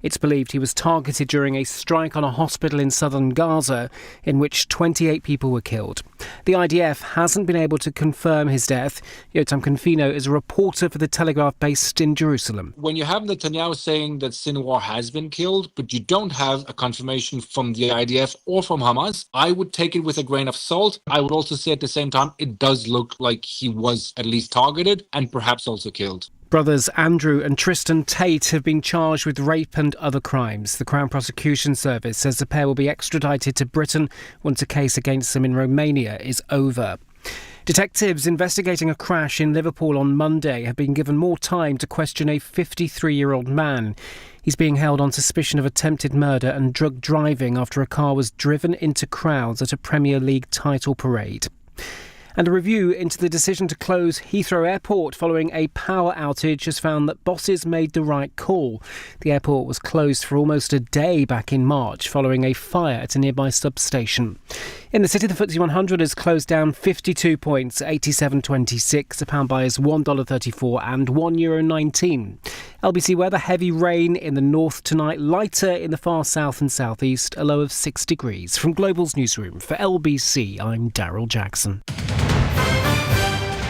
It's believed he was targeted during a strike on a hospital in southern Gaza in which 28 people were killed. The IDF hasn't been able to confirm his death. Yotam Confino is a reporter for The Telegraph based in Jerusalem. When you have Netanyahu saying that Sinwar has been killed, but you don't have a confirmation from the IDF or from Hamas, I would take it with a grain of salt. I would also say at the same time, it does look like he was at least targeted and perhaps also killed. Brothers Andrew and Tristan Tate have been charged with rape and other crimes. The Crown Prosecution Service says the pair will be extradited to Britain once a case against them in Romania is over. Detectives investigating a crash in Liverpool on Monday have been given more time to question a 53-year-old man. He's being held on suspicion of attempted murder and drug driving after a car was driven into crowds at a Premier League title parade. And a review into the decision to close Heathrow Airport following a power outage has found that bosses made the right call. The airport was closed for almost a day back in March following a fire at a nearby substation. In the city, the FTSE 100 has closed down 52 points, 87.26. The pound buy is $1.34 and €1.19. LBC weather, heavy rain in the north tonight, lighter in the far south and southeast, a low of 6 degrees. From Global's newsroom for LBC, I'm Daryl Jackson.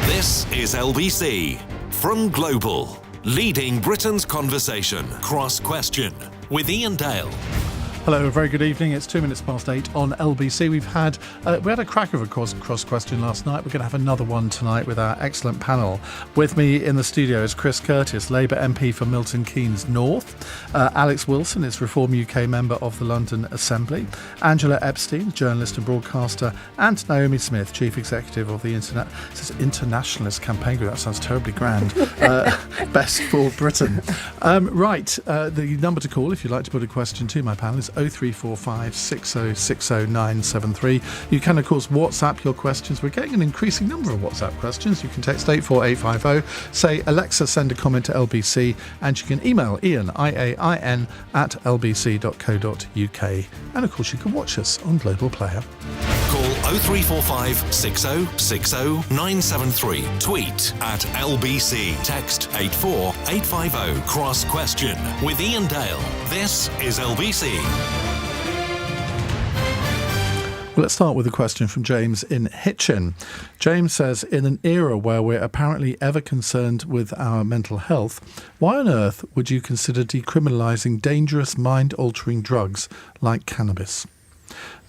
This is LBC from Global, leading Britain's conversation. Cross Question with Iain Dale. Hello, a very good evening. It's 8:02 on LBC. We had a cracker of a cross question last night. We're going to have another one tonight with our excellent panel. With me in the studio is Chris Curtis, Labour MP for Milton Keynes North. Alex Wilson is Reform UK member of the London Assembly. Angela Epstein, journalist and broadcaster. And Naomi Smith, chief executive of the internationalist campaign group. That sounds terribly grand. Best for Britain. The number to call if you'd like to put a question to my panel is 0345 6060 973. You can, of course, WhatsApp your questions. We're getting an increasing number of WhatsApp questions. You can text 84850, say, Alexa, send a comment to LBC, and you can email Iain, IAIN, at lbc.co.uk. And, of course, you can watch us on Global Player. Call 0345 6060 973. Tweet at LBC. Text 84850. Cross Question with Iain Dale. This is LBC. Well, let's start with a question from James in Hitchin. James says, in an era where we're apparently ever concerned with our mental health, why on earth would you consider decriminalising dangerous mind-altering drugs like cannabis?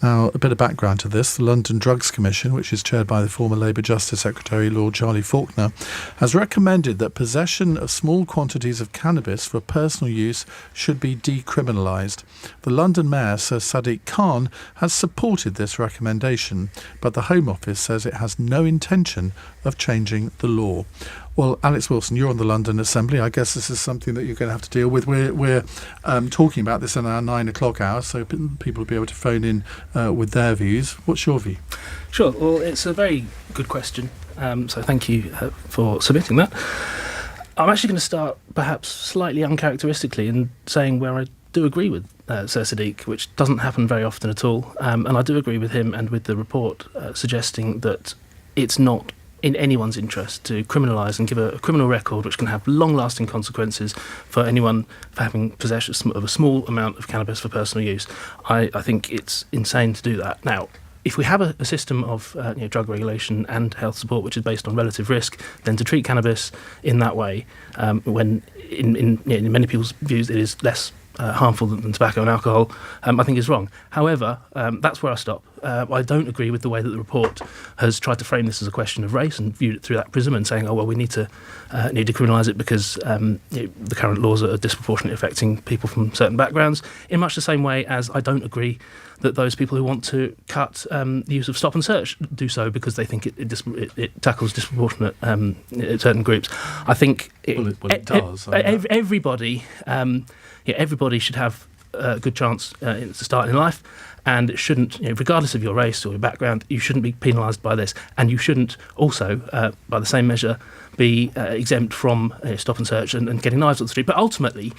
Now, a bit of background to this. The London Drugs Commission, which is chaired by the former Labour Justice Secretary Lord Charlie Faulkner, has recommended that possession of small quantities of cannabis for personal use should be decriminalised. The London Mayor, Sir Sadiq Khan, has supported this recommendation, but the Home Office says it has no intention of changing the law. Well, Alex Wilson, you're on the London Assembly. I guess this is something that you're going to have to deal with. We're talking about this in our 9 o'clock hour, so people will be able to phone in with their views. What's your view? Sure. Well, it's a very good question. So thank you for submitting that. I'm actually going to start perhaps slightly uncharacteristically in saying where I do agree with Sir Sadiq, which doesn't happen very often at all. And I do agree with him and with the report suggesting that it's not in anyone's interest to criminalise and give a criminal record which can have long-lasting consequences for anyone for having possession of a small amount of cannabis for personal use. I think it's insane to do that. Now, if we have a system of drug regulation and health support which is based on relative risk, then to treat cannabis in that way, when in many people's views it is less harmful than tobacco and alcohol, I think is wrong. However, that's where I stop. I don't agree with the way that the report has tried to frame this as a question of race and viewed it through that prism and saying, we need to criminalise it because the current laws are disproportionately affecting people from certain backgrounds, in much the same way as I don't agree that those people who want to cut the use of stop and search do so because they think it tackles disproportionate certain groups. I think it does. Everybody should have a good chance to start in life, and it shouldn't, regardless of your race or your background, you shouldn't be penalised by this, and you shouldn't also, by the same measure, be exempt from stop and search and getting knives on the street. But ultimately,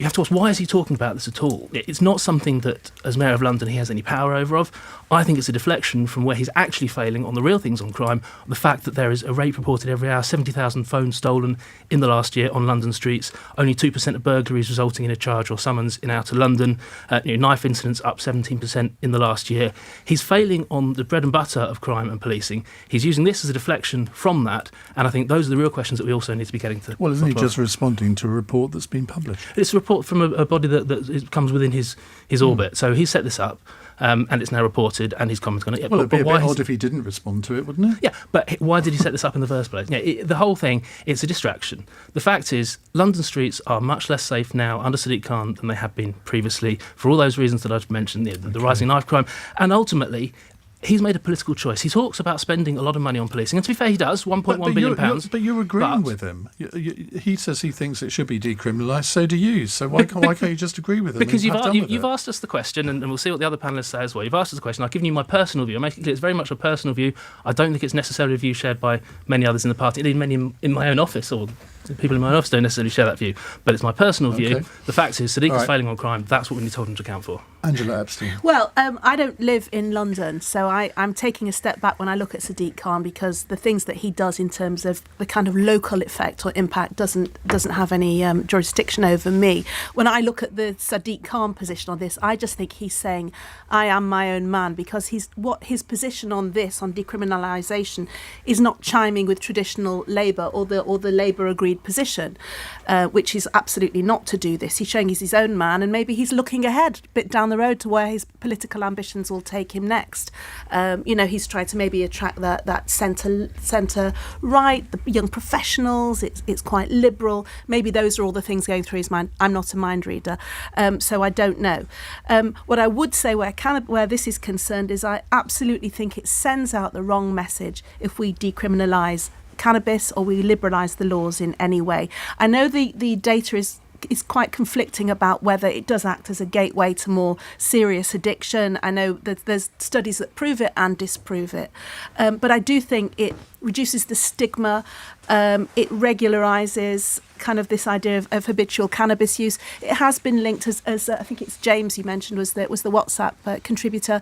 you have to ask, why is he talking about this at all? It's not something that, as Mayor of London, he has any power over of. I think it's a deflection from where he's actually failing on the real things on crime, the fact that there is a rape reported every hour, 70,000 phones stolen in the last year on London streets, only 2% of burglaries resulting in a charge or summons in outer London, knife incidents up 17% in the last year. He's failing on the bread and butter of crime and policing. He's using this as a deflection from that, and I think those are the real questions that we also need to be getting to. Well, isn't he just responding to a report that's been published? It's a report from a body that comes within his orbit. So he set this up, and it's now reported, and he's commented on it. Well, it'd be a bit odd if he didn't respond to it, wouldn't it? Yeah, but why did he set this up in the first place? The whole thing, it's a distraction. The fact is, London streets are much less safe now under Sadiq Khan than they have been previously, for all those reasons that I've mentioned, the rising knife crime, and ultimately, he's made a political choice. He talks about spending a lot of money on policing, and to be fair, he does, £1.1 billion. But you're agreeing with him. He says he thinks it should be decriminalised, so do you. So why can't you just agree with him? Because you've asked us the question, and we'll see what the other panellists say as well. You've asked us the question. I've given you my personal view. I'm making it clear it's very much a personal view. I don't think it's necessarily a view shared by many others in the party, indeed many in my own office, or people in my own office don't necessarily share that view. But it's my personal view. The fact is, Sadiq is failing on crime. That's what we need to hold him to account for. Angela Epstein. Well, I don't live in London, so I'm taking a step back when I look at Sadiq Khan, because the things that he does in terms of the kind of local effect or impact doesn't have any jurisdiction over me. When I look at the Sadiq Khan position on this, I just think he's saying, I am my own man, because his position on this, on decriminalisation, is not chiming with traditional Labour or the Labour agreed position, which is absolutely not to do this. He's showing he's his own man, and maybe he's looking ahead a bit down the road to where his political ambitions will take him next. He's tried to maybe attract that centre right, the young professionals. It's quite liberal. Maybe those are all the things going through his mind. I'm not a mind reader, so I don't know. What I would say where this is concerned is I absolutely think it sends out the wrong message if we decriminalise cannabis or we liberalise the laws in any way. I know the data is quite conflicting about whether it does act as a gateway to more serious addiction. I know that there's studies that prove it and disprove it. But I do think it reduces the stigma. It regularises kind of this idea of habitual cannabis use. It has been linked as I think it's James you mentioned was the WhatsApp contributor,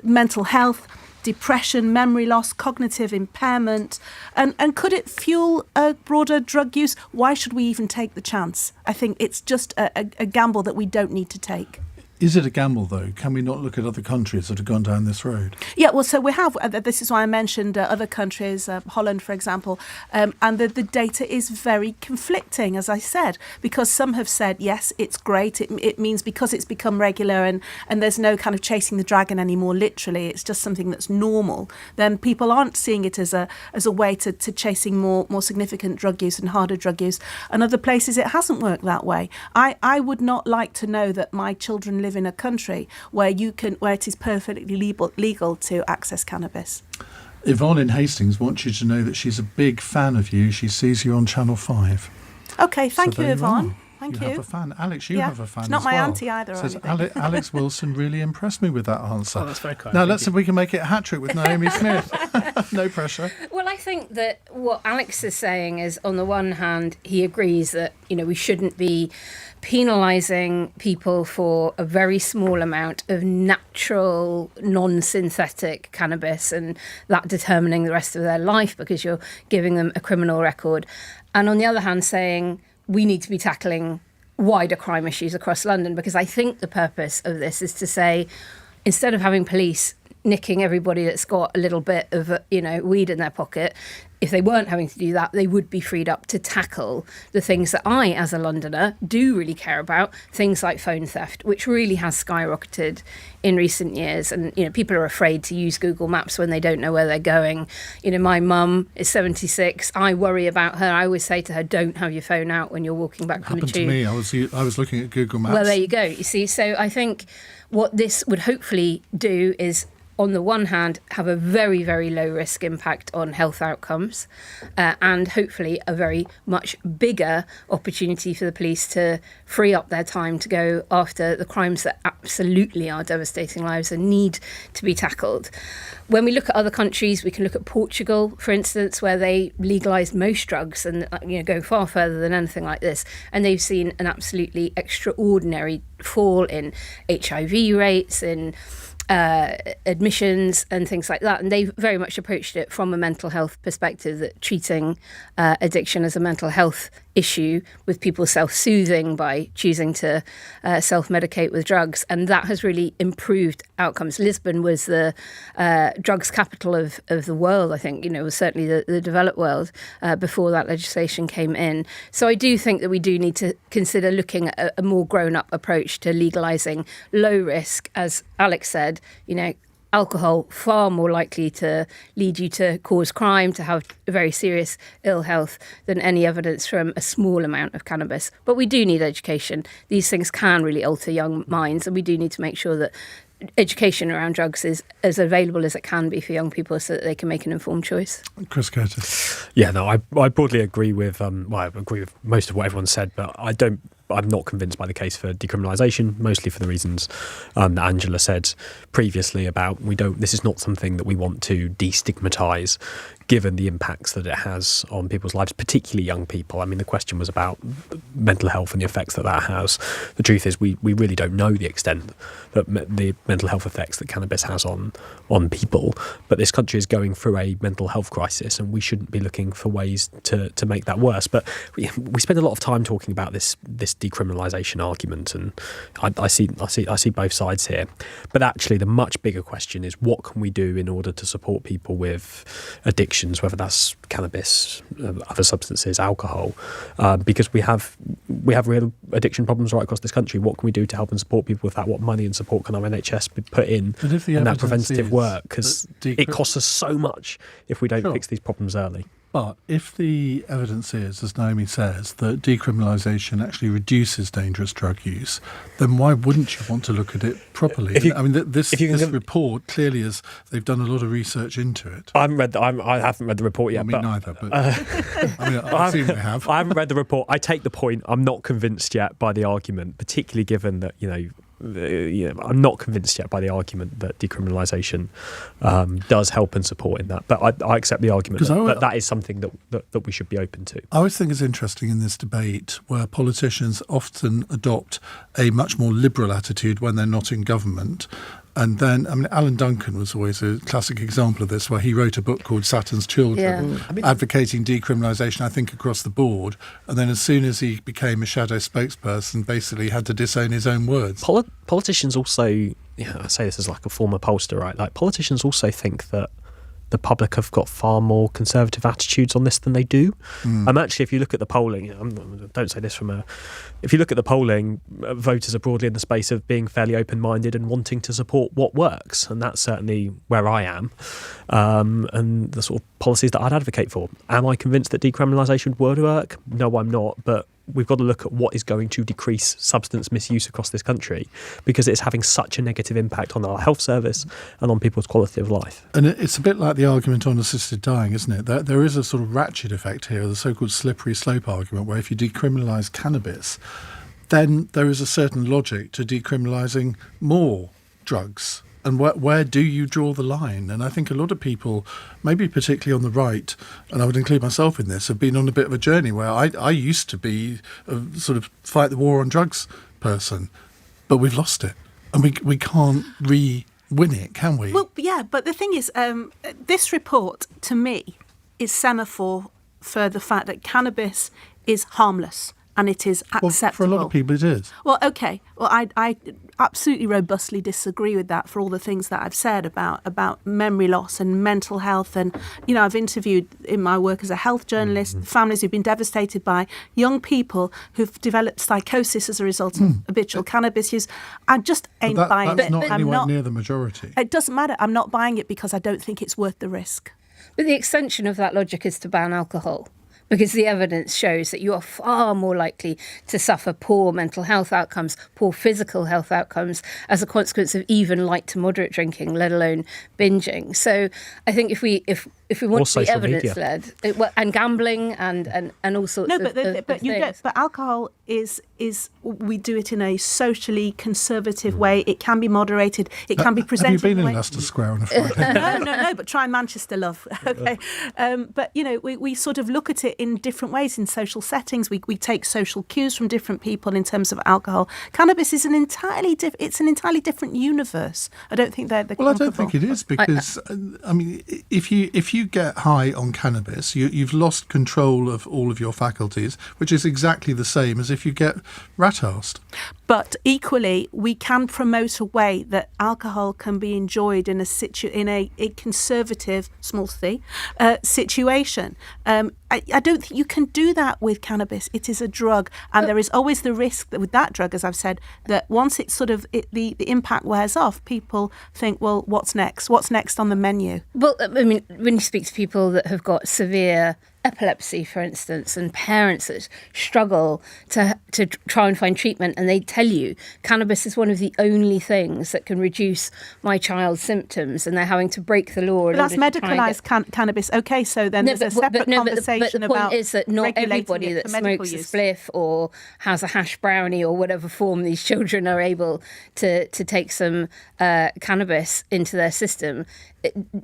mental health, depression, memory loss, cognitive impairment, and could it fuel a broader drug use? Why should we even take the chance? I think it's just a gamble that we don't need to take. Is it a gamble, though? Can we not look at other countries that have gone down this road? Yeah, well, so we have. This is why I mentioned other countries, Holland, for example, and the data is very conflicting, as I said, because some have said, yes, it's great. It means because it's become regular and there's no kind of chasing the dragon anymore, literally, it's just something that's normal, then people aren't seeing it as a way to chasing more significant drug use and harder drug use. And other places, it hasn't worked that way. I would not like to know that my children live in a country where it is perfectly legal to access cannabis. Yvonne in Hastings wants you to know that she's a big fan of you. She sees you on Channel 5. Okay, thank you, Yvonne. Thank you. You have a fan. Alex, you have a fan as well. It's not my auntie either. Says Alex Wilson really impressed me with that answer. Oh, that's very kind. Now, let's see if we can make it a hat-trick with Naomi Smith. No pressure. Well, I think that what Alex is saying is, on the one hand, he agrees that, we shouldn't be penalising people for a very small amount of natural, non-synthetic cannabis and that determining the rest of their life because you're giving them a criminal record. And on the other hand, saying we need to be tackling wider crime issues across London, because I think the purpose of this is to say, instead of having police nicking everybody that's got a little bit of, weed in their pocket, if they weren't having to do that, they would be freed up to tackle the things that I, as a Londoner, do really care about, things like phone theft, which really has skyrocketed in recent years. And, people are afraid to use Google Maps when they don't know where they're going. My mum is 76. I worry about her. I always say to her, don't have your phone out when you're walking back from the tube. Happened to me. I was looking at Google Maps. Well, there you go. You see, so I think what this would hopefully do is on the one hand, have a very, very low risk impact on health outcomes, and hopefully a very much bigger opportunity for the police to free up their time to go after the crimes that absolutely are devastating lives and need to be tackled. When we look at other countries, we can look at Portugal, for instance, where they legalised most drugs and go far further than anything like this. And they've seen an absolutely extraordinary fall in HIV rates, in admissions and things like that. And they've very much approached it from a mental health perspective, that treating addiction as a mental health issue, with people self-soothing by choosing to self-medicate with drugs. And that has really improved outcomes. Lisbon was the drugs capital of the world, I think, was certainly the developed world before that legislation came in. So I do think that we do need to consider looking at a more grown-up approach to legalising low risk. As Alex said, alcohol far more likely to lead you to cause crime, to have very serious ill health, than any evidence from a small amount of cannabis. But we do need education. These things can really alter young minds, and we do need to make sure that education around drugs is as available as it can be for young people, so that they can make an informed choice. Chris Curtis. Yeah, no, I broadly agree with I agree with most of what everyone said, but I'm not convinced by the case for decriminalisation, mostly for the reasons that Angela said previously about this is not something that we want to destigmatise, given the impacts that it has on people's lives, particularly young people. I mean, the question was about mental health and the effects that has. The truth is we really don't know the extent that the mental health effects that cannabis has on people. But this country is going through a mental health crisis, and we shouldn't be looking for ways to make that worse. But we spend a lot of time talking about this decriminalisation argument, and I see both sides here. But actually, the much bigger question is, what can we do in order to support people with addiction, whether that's cannabis, other substances, alcohol, because we have real addiction problems right across this country. What can we do to help and support people with that? What money and support can our NHS be put in that preventative work? Because it costs us so much if we don't fix these problems early. But if the evidence is, as Naomi says, that decriminalisation actually reduces dangerous drug use, then why wouldn't you want to look at it properly? This report clearly is, they've done a lot of research into it. I haven't read the report yet. Me neither, but I assume they have. I haven't read the report. I take the point. I'm not convinced yet by the argument, particularly given that, I'm not convinced yet by the argument that decriminalisation does help and support in that. But I accept the argument that is something that we should be open to. I always think it's interesting in this debate where politicians often adopt a much more liberal attitude when they're not in government. And then, Alan Duncan was always a classic example of this, where he wrote a book called Saturn's Children, advocating decriminalisation, I think, across the board. And then as soon as he became a shadow spokesperson, basically had to disown his own words. Politicians also, I say this as like a former pollster, right? Like, politicians also think that the public have got far more conservative attitudes on this than they do. Actually, if you look at the polling, don't say this if you look at the polling, voters are broadly in the space of being fairly open-minded and wanting to support what works, and that's certainly where I am, and the sort of policies that I'd advocate for. Am I convinced that decriminalisation would work? No, I'm not, but we've got to look at what is going to decrease substance misuse across this country, because it's having such a negative impact on our health service and on people's quality of life. And it's a bit like the argument on assisted dying, isn't it? There is a sort of ratchet effect here, the so-called slippery slope argument, where if you decriminalise cannabis, then there is a certain logic to decriminalising more drugs. And where do you draw the line? And I think a lot of people, maybe particularly on the right, and I would include myself in this, have been on a bit of a journey where I used to be a sort of fight the war on drugs person, but we've lost it. And we can't win it, can we? Well, yeah, but the thing is, this report, to me, is semaphore for the fact that cannabis is harmless. And it is acceptable. Well, for a lot of people, it is. Well, okay. Well, I absolutely robustly disagree with that for all the things that I've said about memory loss and mental health. And, I've interviewed in my work as a health journalist families who've been devastated by young people who've developed psychosis as a result of habitual cannabis use. I just ain't buying it. That's not anywhere near the majority. It doesn't matter. I'm not buying it because I don't think it's worth the risk. But the extension of that logic is to ban alcohol. because the evidence shows that you are far more likely to suffer poor mental health outcomes, poor physical health outcomes as a consequence of even light to moderate drinking, let alone binging. So I think if we want to be evidence led, and gambling and all sorts of things. But alcohol is we do it in a socially conservative way. It can be moderated. It can be presented. Have you been in Leicester Square on a Friday? No. But try Manchester, love. Okay, but we sort of look at it in different ways in social settings. We take social cues from different people in terms of alcohol. Cannabis is an entirely different universe. I don't think they're Well, I don't think it is, because I mean, if you get high on cannabis, you've lost control of all of your faculties, which is exactly the same as if you get rat-arsed. But equally, we can promote a way that alcohol can be enjoyed in a conservative, small c, situation. I don't think you can do that with cannabis. It is a drug, and there is always the risk that with that drug, as I've said, that once it's the impact wears off, people think, well, what's next? What's next on the menu? Well, I mean, when you speak to people that have got severe epilepsy, for instance, and parents that struggle to try and find treatment, and they tell you cannabis is one of the only things that can reduce my child's symptoms, and they're having to break the law. But that's medicalised cannabis. Okay, so then there's a separate conversation but the about point is that not everybody that smokes a spliff or has a hash brownie or whatever form these children are able to take some cannabis into their system.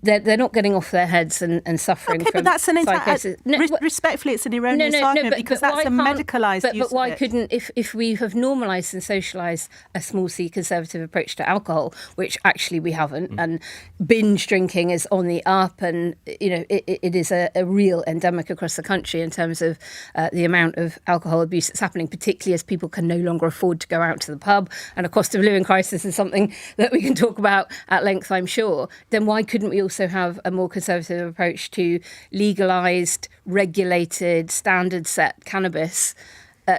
They're not getting off their heads and suffering from but that's an psychosis. Respectfully, it's an erroneous argument, because that's a medicalised use. But why couldn't, if we have normalised and socialised a small c conservative approach to alcohol, which actually we haven't, and binge drinking is on the up, and it is a real endemic across the country in terms of the amount of alcohol abuse that's happening, particularly as people can no longer afford to go out to the pub, and a cost of living crisis is something that we can talk about at length, I'm sure. Then why couldn't we also have a more conservative approach to legalised, regulated, standard set cannabis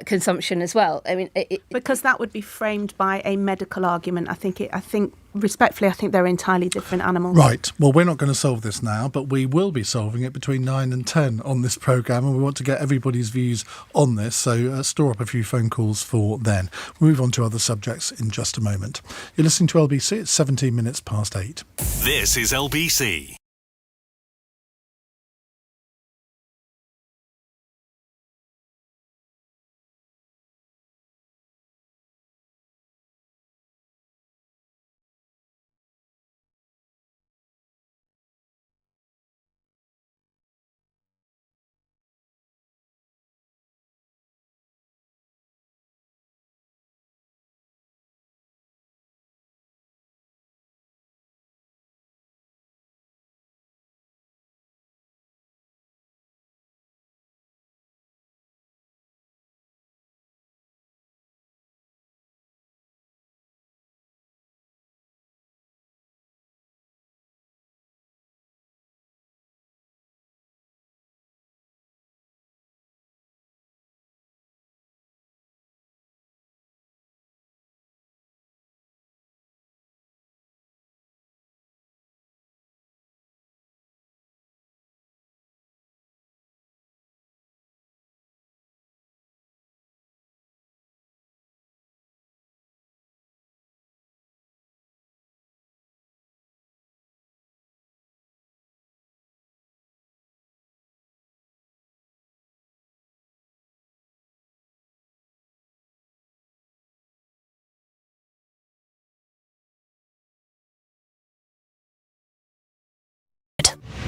consumption as well? I mean, because that would be framed by a medical argument. I think respectfully, I think they're entirely different animals. Right. Well, we're not going to solve this now, but we will be solving it between 9 and 10 on this programme, and we want to get everybody's views on this, so store up a few phone calls for then. We'll move on to other subjects in just a moment. You're listening to LBC. It's 17 minutes past 8. This is LBC.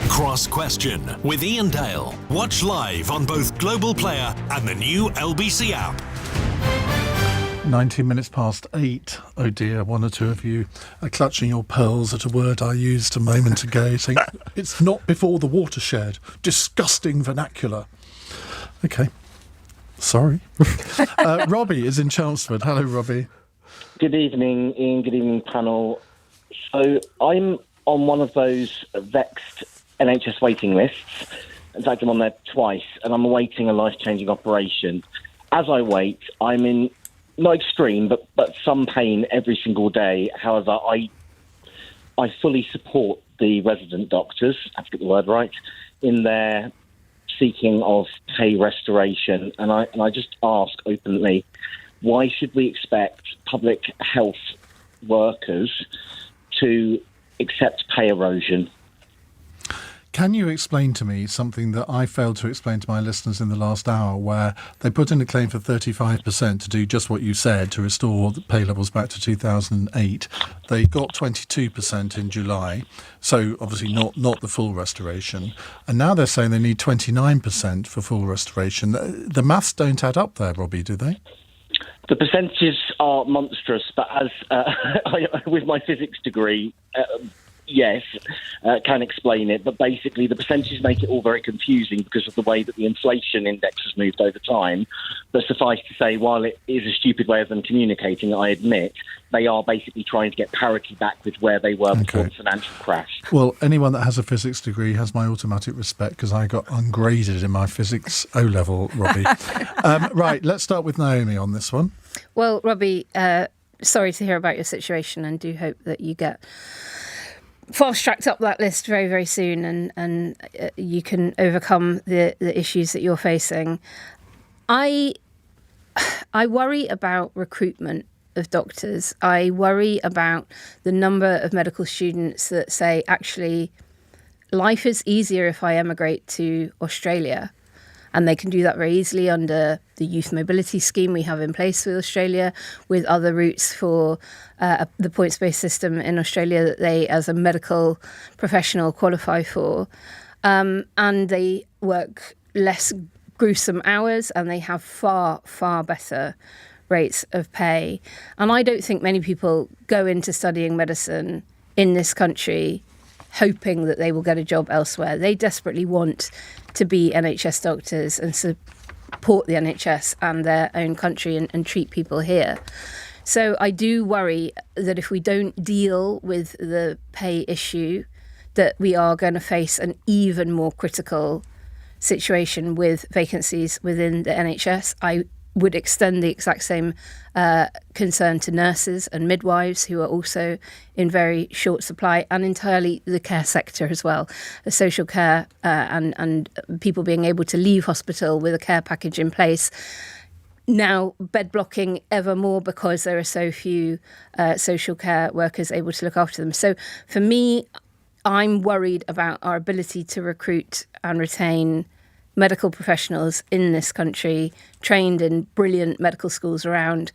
Cross Question with Iain Dale. Watch live on both Global Player and the new LBC app. 19 minutes past 8. Oh dear, one or two of you are clutching your pearls at a word I used a moment ago, saying it's not before the watershed. Disgusting vernacular. Okay. Sorry. Robbie is in Chelmsford. Hello, Robbie. Good evening, Ian. Good evening, panel. So I'm on one of those vexed NHS waiting lists. In fact, I'm on there twice, and I'm awaiting a life-changing operation. As I wait, I'm in, not extreme, but some pain every single day. However, I fully support the resident doctors, I have to get the word right, in their seeking of pay restoration, and I just ask openly, why should we expect public health workers to accept pay erosion? Can you explain to me something that I failed to explain to my listeners in the last hour, where they put in a claim for 35% to do just what you said, to restore the pay levels back to 2008. They got 22% in July, so obviously not the full restoration. And now they're saying they need 29% for full restoration. The maths don't add up there, Robbie, do they? The percentages are monstrous, but as with my physics degree, yes, can explain it. But basically, the percentages make it all very confusing because of the way that the inflation index has moved over time. But suffice to say, while it is a stupid way of them communicating, I admit, they are basically trying to get parity back with where they were before the financial crash. Well, anyone that has a physics degree has my automatic respect, because I got ungraded in my physics O-level, Robbie. Right, let's start with Naomi on this one. Well, Robbie, sorry to hear about your situation, and do hope that you get fast-tracked up that list very, very soon, and you can overcome the issues that you're facing. I worry about recruitment of doctors. I worry about the number of medical students that say, actually, life is easier if I emigrate to Australia. And they can do that very easily under the youth mobility scheme we have in place with Australia, with other routes for the points-based system in Australia that they, as a medical professional, qualify for. And they work less gruesome hours, and they have far, far better rates of pay. And I don't think many people go into studying medicine in this country hoping that they will get a job elsewhere. They desperately want to be NHS doctors and support the NHS and their own country and treat people here. So I do worry that if we don't deal with the pay issue, that we are going to face an even more critical situation with vacancies within the NHS. I would extend the exact same concern to nurses and midwives, who are also in very short supply, and entirely the care sector as well. The social care and people being able to leave hospital with a care package in place. Now bed blocking ever more because there are so few social care workers able to look after them. So for me, I'm worried about our ability to recruit and retain medical professionals in this country, trained in brilliant medical schools around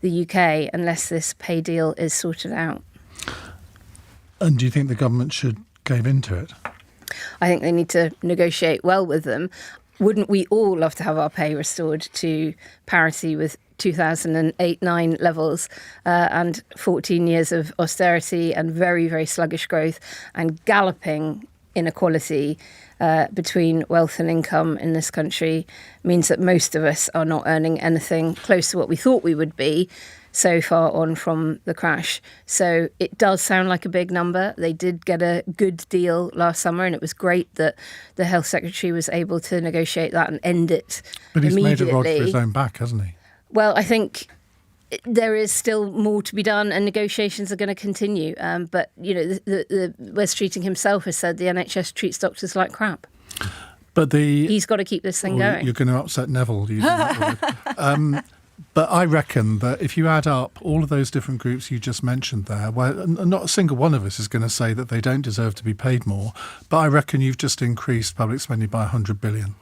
the UK, unless this pay deal is sorted out. And do you think the government should cave into it? I think they need to negotiate well with them. Wouldn't we all love to have our pay restored to parity with 2008-9 levels and 14 years of austerity and very, very sluggish growth and galloping inequality between wealth and income in this country means that most of us are not earning anything close to what we thought we would be so far on from the crash. So it does sound like a big number. They did get a good deal last summer, and it was great that the Health Secretary was able to negotiate that and end it immediately. But he's made a rod for his own back, hasn't he? Well, I think there is still more to be done, and negotiations are going to continue. But, you know, the Wes Streeting himself has said the NHS treats doctors like crap. But he's got to keep this thing going. You're going to upset Neville using that word. But I reckon that if you add up all of those different groups you just mentioned there, well, not a single one of us is going to say that they don't deserve to be paid more. But I reckon you've just increased public spending by 100 billion.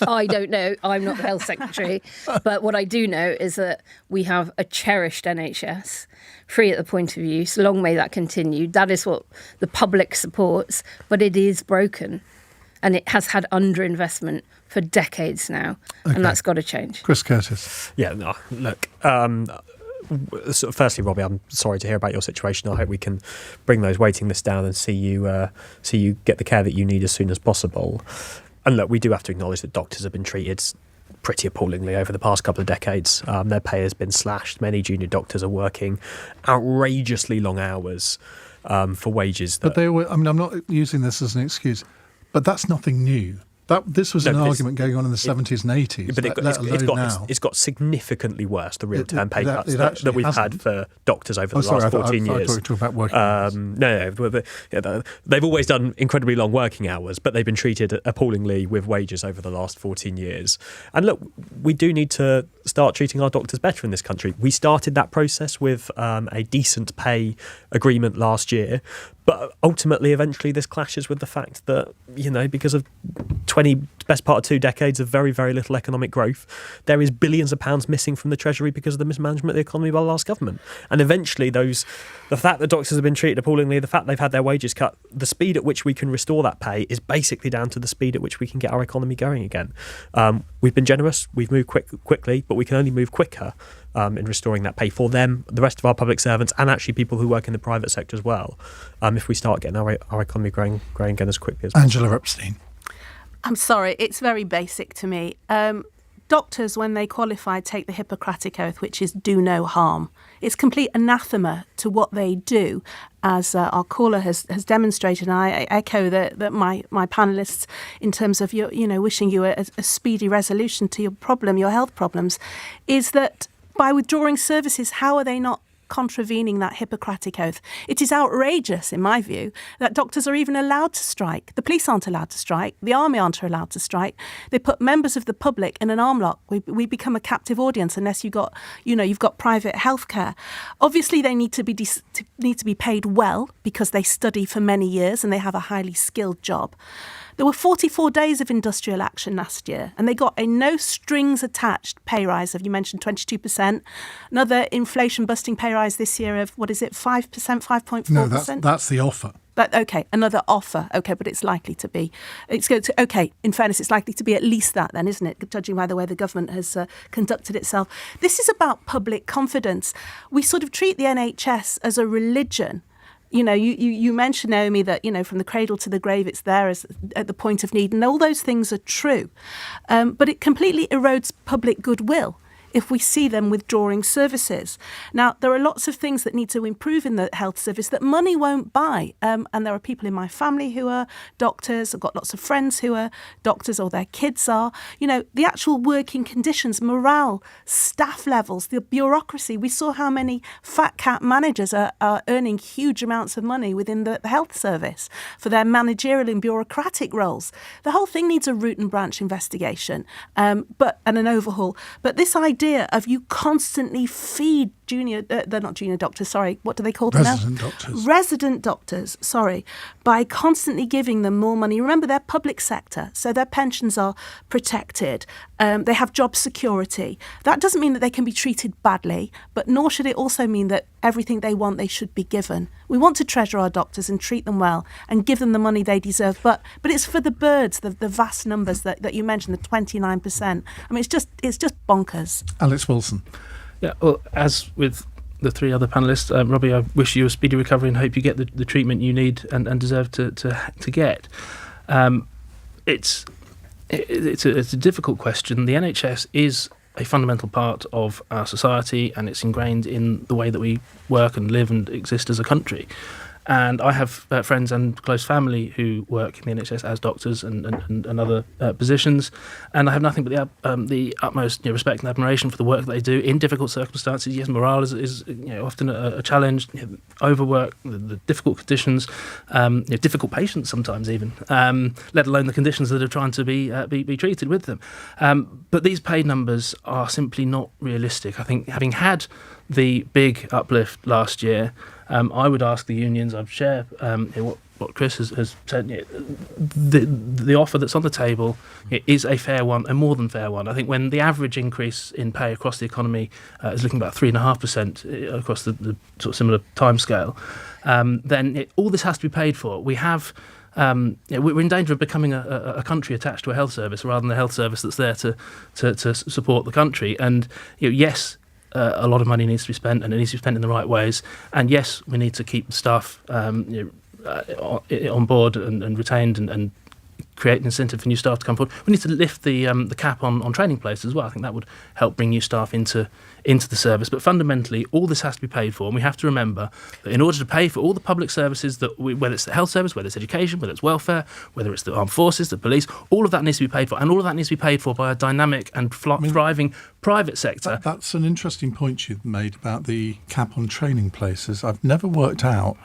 I don't know. I'm not the Health Secretary. But what I do know is that we have a cherished NHS, free at the point of use. Long may that continue. That is what the public supports. But it is broken. And it has had underinvestment for decades now. Okay. And that's got to change. Chris Curtis. Yeah, no, look, firstly, Robbie, I'm sorry to hear about your situation. I hope we can bring those waiting lists down and see you get the care that you need as soon as possible. And look, we do have to acknowledge that doctors have been treated pretty appallingly over the past couple of decades. Their pay has been slashed. Many junior doctors are working outrageously long hours for wages. But I'm not using this as an excuse, but that's nothing new. This was an but argument going on in the 70s and 80s, but it's got significantly worse, the real-term pay cuts that we've had for doctors over the last 14 years. I thought you were talking about working hours. No, they've always done incredibly long working hours, but they've been treated appallingly with wages over the last 14 years. And look, we do need to start treating our doctors better in this country. We started that process with a decent pay agreement last year, but ultimately, eventually, this clashes with the fact that, because of best part of 2 decades of very, very little economic growth, there is billions of pounds missing from the Treasury because of the mismanagement of the economy by the last government. And eventually, the fact that doctors have been treated appallingly, the fact they've had their wages cut, the speed at which we can restore that pay is basically down to the speed at which we can get our economy going again. We've been generous, we've moved quickly, but we can only move quicker in restoring that pay for them, the rest of our public servants, and actually people who work in the private sector as well, if we start getting our economy growing again as quickly as possible. Angela Epstein. I'm sorry, it's very basic to me. Doctors, when they qualify, take the Hippocratic Oath, which is do no harm. It's complete anathema to what they do, as our caller has demonstrated. And I echo that my panellists in terms of wishing you a speedy resolution to your problem, your health problems, is that by withdrawing services, how are they not contravening that Hippocratic Oath? It is outrageous, in my view, that doctors are even allowed to strike. The police aren't allowed to strike. The army aren't allowed to strike. They put members of the public in an arm lock. We become a captive audience unless you've got private healthcare. Obviously, they need to be paid well because they study for many years and they have a highly skilled job. There were 44 days of industrial action last year, and they got a no-strings-attached pay rise of, you mentioned, 22%. Another inflation-busting pay rise this year of, 5%, 5.4%? No, that's the offer. Another offer. Okay, but it's likely to be. In fairness, it's likely to be at least that then, isn't it? Judging by the way the government has conducted itself. This is about public confidence. We sort of treat the NHS as a religion. You mentioned, Naomi, that, from the cradle to the grave, it's there as at the point of need. And all those things are true. But it completely erodes public goodwill if we see them withdrawing services. Now, there are lots of things that need to improve in the health service that money won't buy. And there are people in my family who are doctors. I've got lots of friends who are doctors or their kids are. The actual working conditions, morale, staff levels, the bureaucracy. We saw how many fat cat managers are earning huge amounts of money within the health service for their managerial and bureaucratic roles. The whole thing needs a root and branch investigation and an overhaul. But this idea of you constantly feed they're not junior doctors, sorry, what do they call them now? Resident doctors, sorry, by constantly giving them more money. Remember, they're public sector, so their pensions are protected. They have job security. That doesn't mean that they can be treated badly, but nor should it also mean that everything they want, they should be given. We want to treasure our doctors and treat them well and give them the money they deserve. But it's for the birds, the vast numbers that you mentioned, the 29%. I mean, it's just bonkers. Alex Wilson. Yeah, well, as with the 3 other panellists, Robbie, I wish you a speedy recovery and hope you get the treatment you need and deserve to get. It's a difficult question. The NHS is a fundamental part of our society, and it's ingrained in the way that we work and live and exist as a country. And I have friends and close family who work in the NHS as doctors and other positions, and I have nothing but the utmost respect and admiration for the work that they do in difficult circumstances. Yes, morale is often a challenge. Overwork, the difficult conditions, difficult patients sometimes even, let alone the conditions that are trying to be treated with them. But these pay numbers are simply not realistic. I think having had the big uplift last year, I would ask the unions. I share what Chris has said. The offer that's on the table is a fair one, a more than fair one. I think when the average increase in pay across the economy is looking about 3.5% across the sort of similar timescale, then all this has to be paid for. We have. We're in danger of becoming a country attached to a health service rather than a health service that's there to support the country. And yes. A lot of money needs to be spent, and it needs to be spent in the right ways. And yes, we need to keep staff on board and retained and create an incentive for new staff to come forward. We need to lift the cap on training places as well. I think that would help bring new staff into the service. But fundamentally, all this has to be paid for, and we have to remember that in order to pay for all the public services, whether it's the health service, whether it's education, whether it's welfare, whether it's the armed forces, the police, all of that needs to be paid for, and all of that needs to be paid for by a dynamic and thriving private sector. That's an interesting point you've made about the cap on training places. I've never worked out,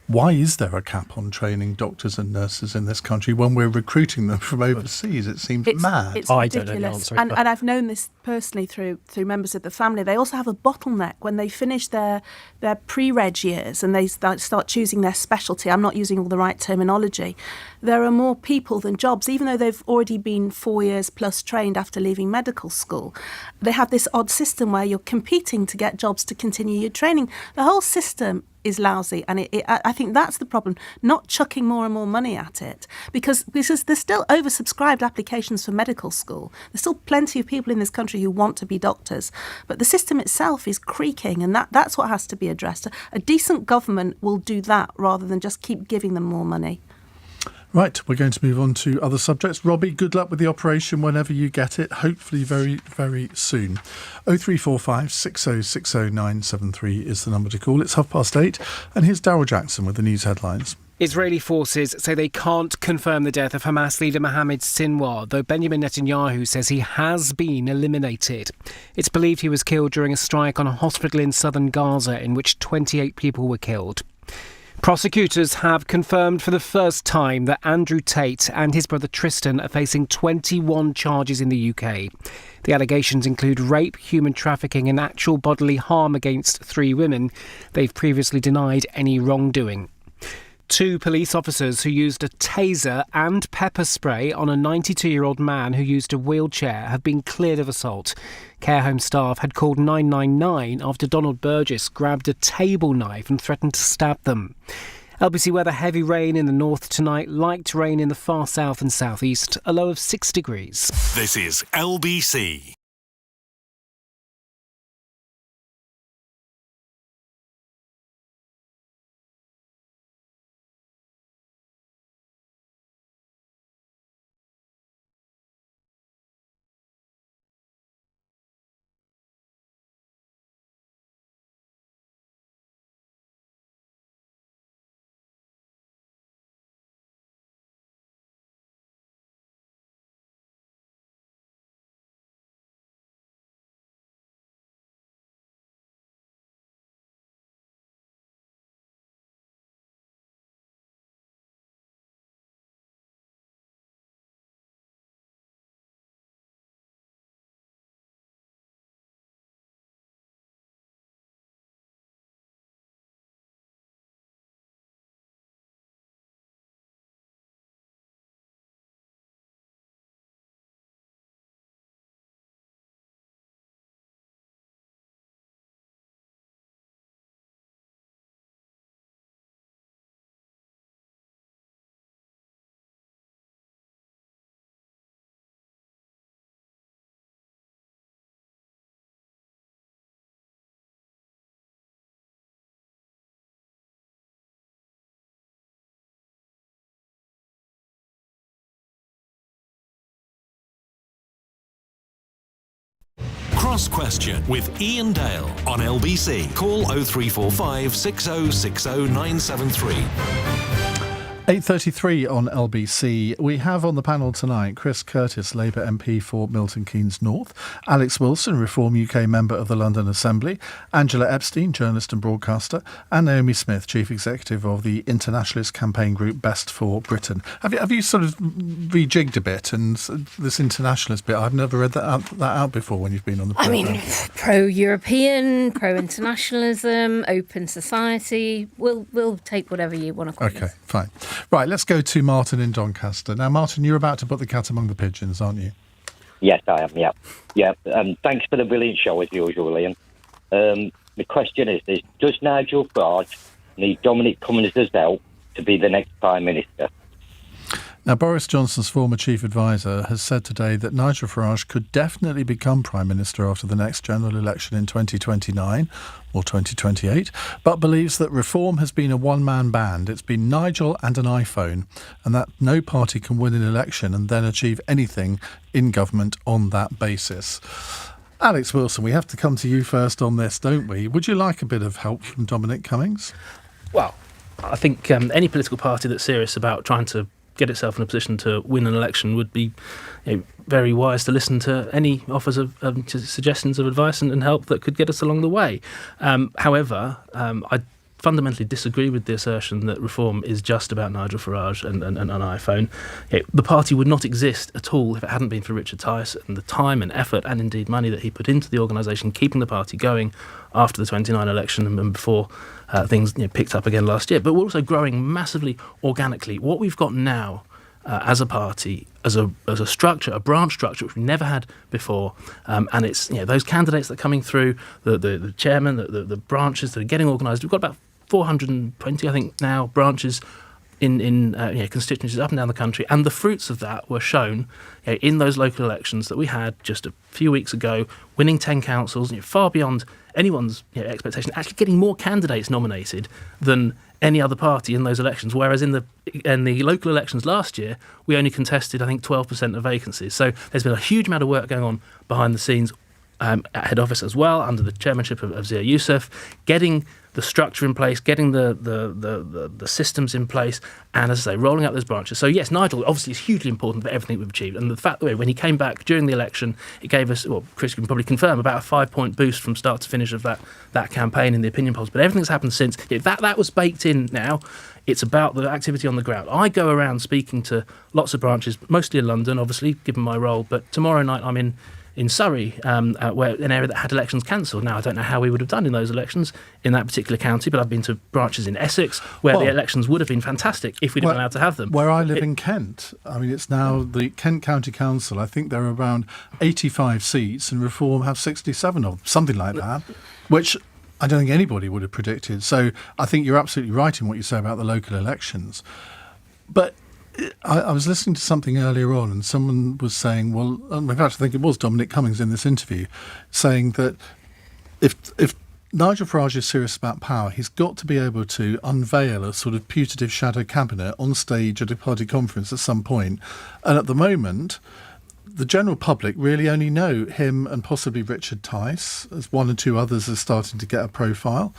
why is there a cap on training doctors and nurses in this country when we're recruiting them from overseas? It seems mad. It's I ridiculous. don't know the answer. And I've known this personally through members of the family. They also have a bottleneck when they finish their pre-reg years and they start choosing their specialty. I'm not using all the right terminology. There are more people than jobs, even though they've already been 4 years plus trained after leaving medical school. They have this odd system where you're competing to get jobs to continue your training. The whole system is lousy, and I think that's the problem, not chucking more and more money at it, because there's still oversubscribed applications for medical school. There's still plenty of people in this country who want to be doctors, but the system itself is creaking, and that's what has to be addressed. A decent government will do that rather than just keep giving them more money. Right, we're going to move on to other subjects. Robbie, good luck with the operation whenever you get it, hopefully very, very soon. 0345 6060 973 is the number to call. It's 8:30, and here's Daryl Jackson with the news headlines. Israeli forces say they can't confirm the death of Hamas leader Mohammed Sinwar, though Benjamin Netanyahu says he has been eliminated. It's believed he was killed during a strike on a hospital in southern Gaza in which 28 people were killed. Prosecutors have confirmed for the first time that Andrew Tate and his brother Tristan are facing 21 charges in the UK. The allegations include rape, human trafficking and actual bodily harm against 3 women. They've previously denied any wrongdoing. 2 police officers who used a taser and pepper spray on a 92-year-old man who used a wheelchair have been cleared of assault. Care home staff had called 999 after Donald Burgess grabbed a table knife and threatened to stab them. LBC weather: heavy rain in the north tonight, light rain in the far south and southeast, a low of 6 degrees. This is LBC. Cross Question with Iain Dale on LBC. Call 0345 6060 973. 8:33 on LBC. We have on the panel tonight Chris Curtis, Labour MP for Milton Keynes North, Alex Wilson, Reform UK member of the London Assembly, Angela Epstein, journalist and broadcaster, and Naomi Smith, Chief Executive of the internationalist campaign group Best for Britain. Have you sort of rejigged a bit, and this internationalist bit, I've never read that out before when you've been on the programme. I mean, pro-European, pro-internationalism, open society. We'll take whatever you want to call it. Okay, fine. Right, let's go to Martin in Doncaster. Now, Martin, you're about to put the cat among the pigeons, aren't you? Yes, I am, yeah. Thanks for the brilliant show, as usual, Ian. The question is this: does Nigel Farage need Dominic Cummings as help to be the next Prime Minister? Now, Boris Johnson's former chief advisor has said today that Nigel Farage could definitely become Prime Minister after the next general election in 2029 or 2028, but believes that reform has been a one-man band. It's been Nigel and an iPhone, and that no party can win an election and then achieve anything in government on that basis. Alex Wilson, we have to come to you first on this, don't we? Would you like a bit of help from Dominic Cummings? Well, I think any political party that's serious about trying to get itself in a position to win an election would be very wise to listen to any offers of suggestions of advice and help that could get us along the way. However, I fundamentally disagree with the assertion that reform is just about Nigel Farage and an iPhone. The party would not exist at all if it hadn't been for Richard Tice and the time and effort and indeed money that he put into the organisation, keeping the party going after the 29 election and before things picked up again last year. But we're also growing massively organically. What we've got now as a party, as a structure, a branch structure, which we never had before, and it's those candidates that are coming through, the chairman, the branches that are getting organised. We've got about 420, I think, now branches in constituencies up and down the country, and the fruits of that were shown in those local elections that we had just a few weeks ago, winning 10 councils, far beyond anyone's expectation, actually getting more candidates nominated than any other party in those elections, whereas in the local elections last year, we only contested, I think, 12% of vacancies. So there's been a huge amount of work going on behind the scenes at head office as well, under the chairmanship of Zia Youssef, getting the structure in place, getting the systems in place, and as I say, rolling out those branches. So yes, Nigel obviously is hugely important for everything we've achieved, and the fact that when he came back during the election, it gave us, well, Chris can probably confirm, about a 5-point boost from start to finish of that campaign in the opinion polls. But everything that's happened since, that was baked in now. It's about the activity on the ground. I go around speaking to lots of branches, mostly in London, obviously, given my role, but tomorrow night I'm in Surrey, where an area that had elections cancelled. Now, I don't know how we would have done in those elections in that particular county, but I've been to branches in Essex where the elections would have been fantastic if we'd been allowed to have them. Where I live in Kent, I mean, it's now the Kent County Council. I think there are around 85 seats, and Reform have 67 or something like that, which I don't think anybody would have predicted. So I think you're absolutely right in what you say about the local elections. But I was listening to something earlier on, and someone was saying, well, in fact, I think it was Dominic Cummings in this interview, saying that if Nigel Farage is serious about power, he's got to be able to unveil a sort of putative shadow cabinet on stage at a party conference at some point. And at the moment, the general public really only know him and possibly Richard Tice, as one or two others are starting to get a profile.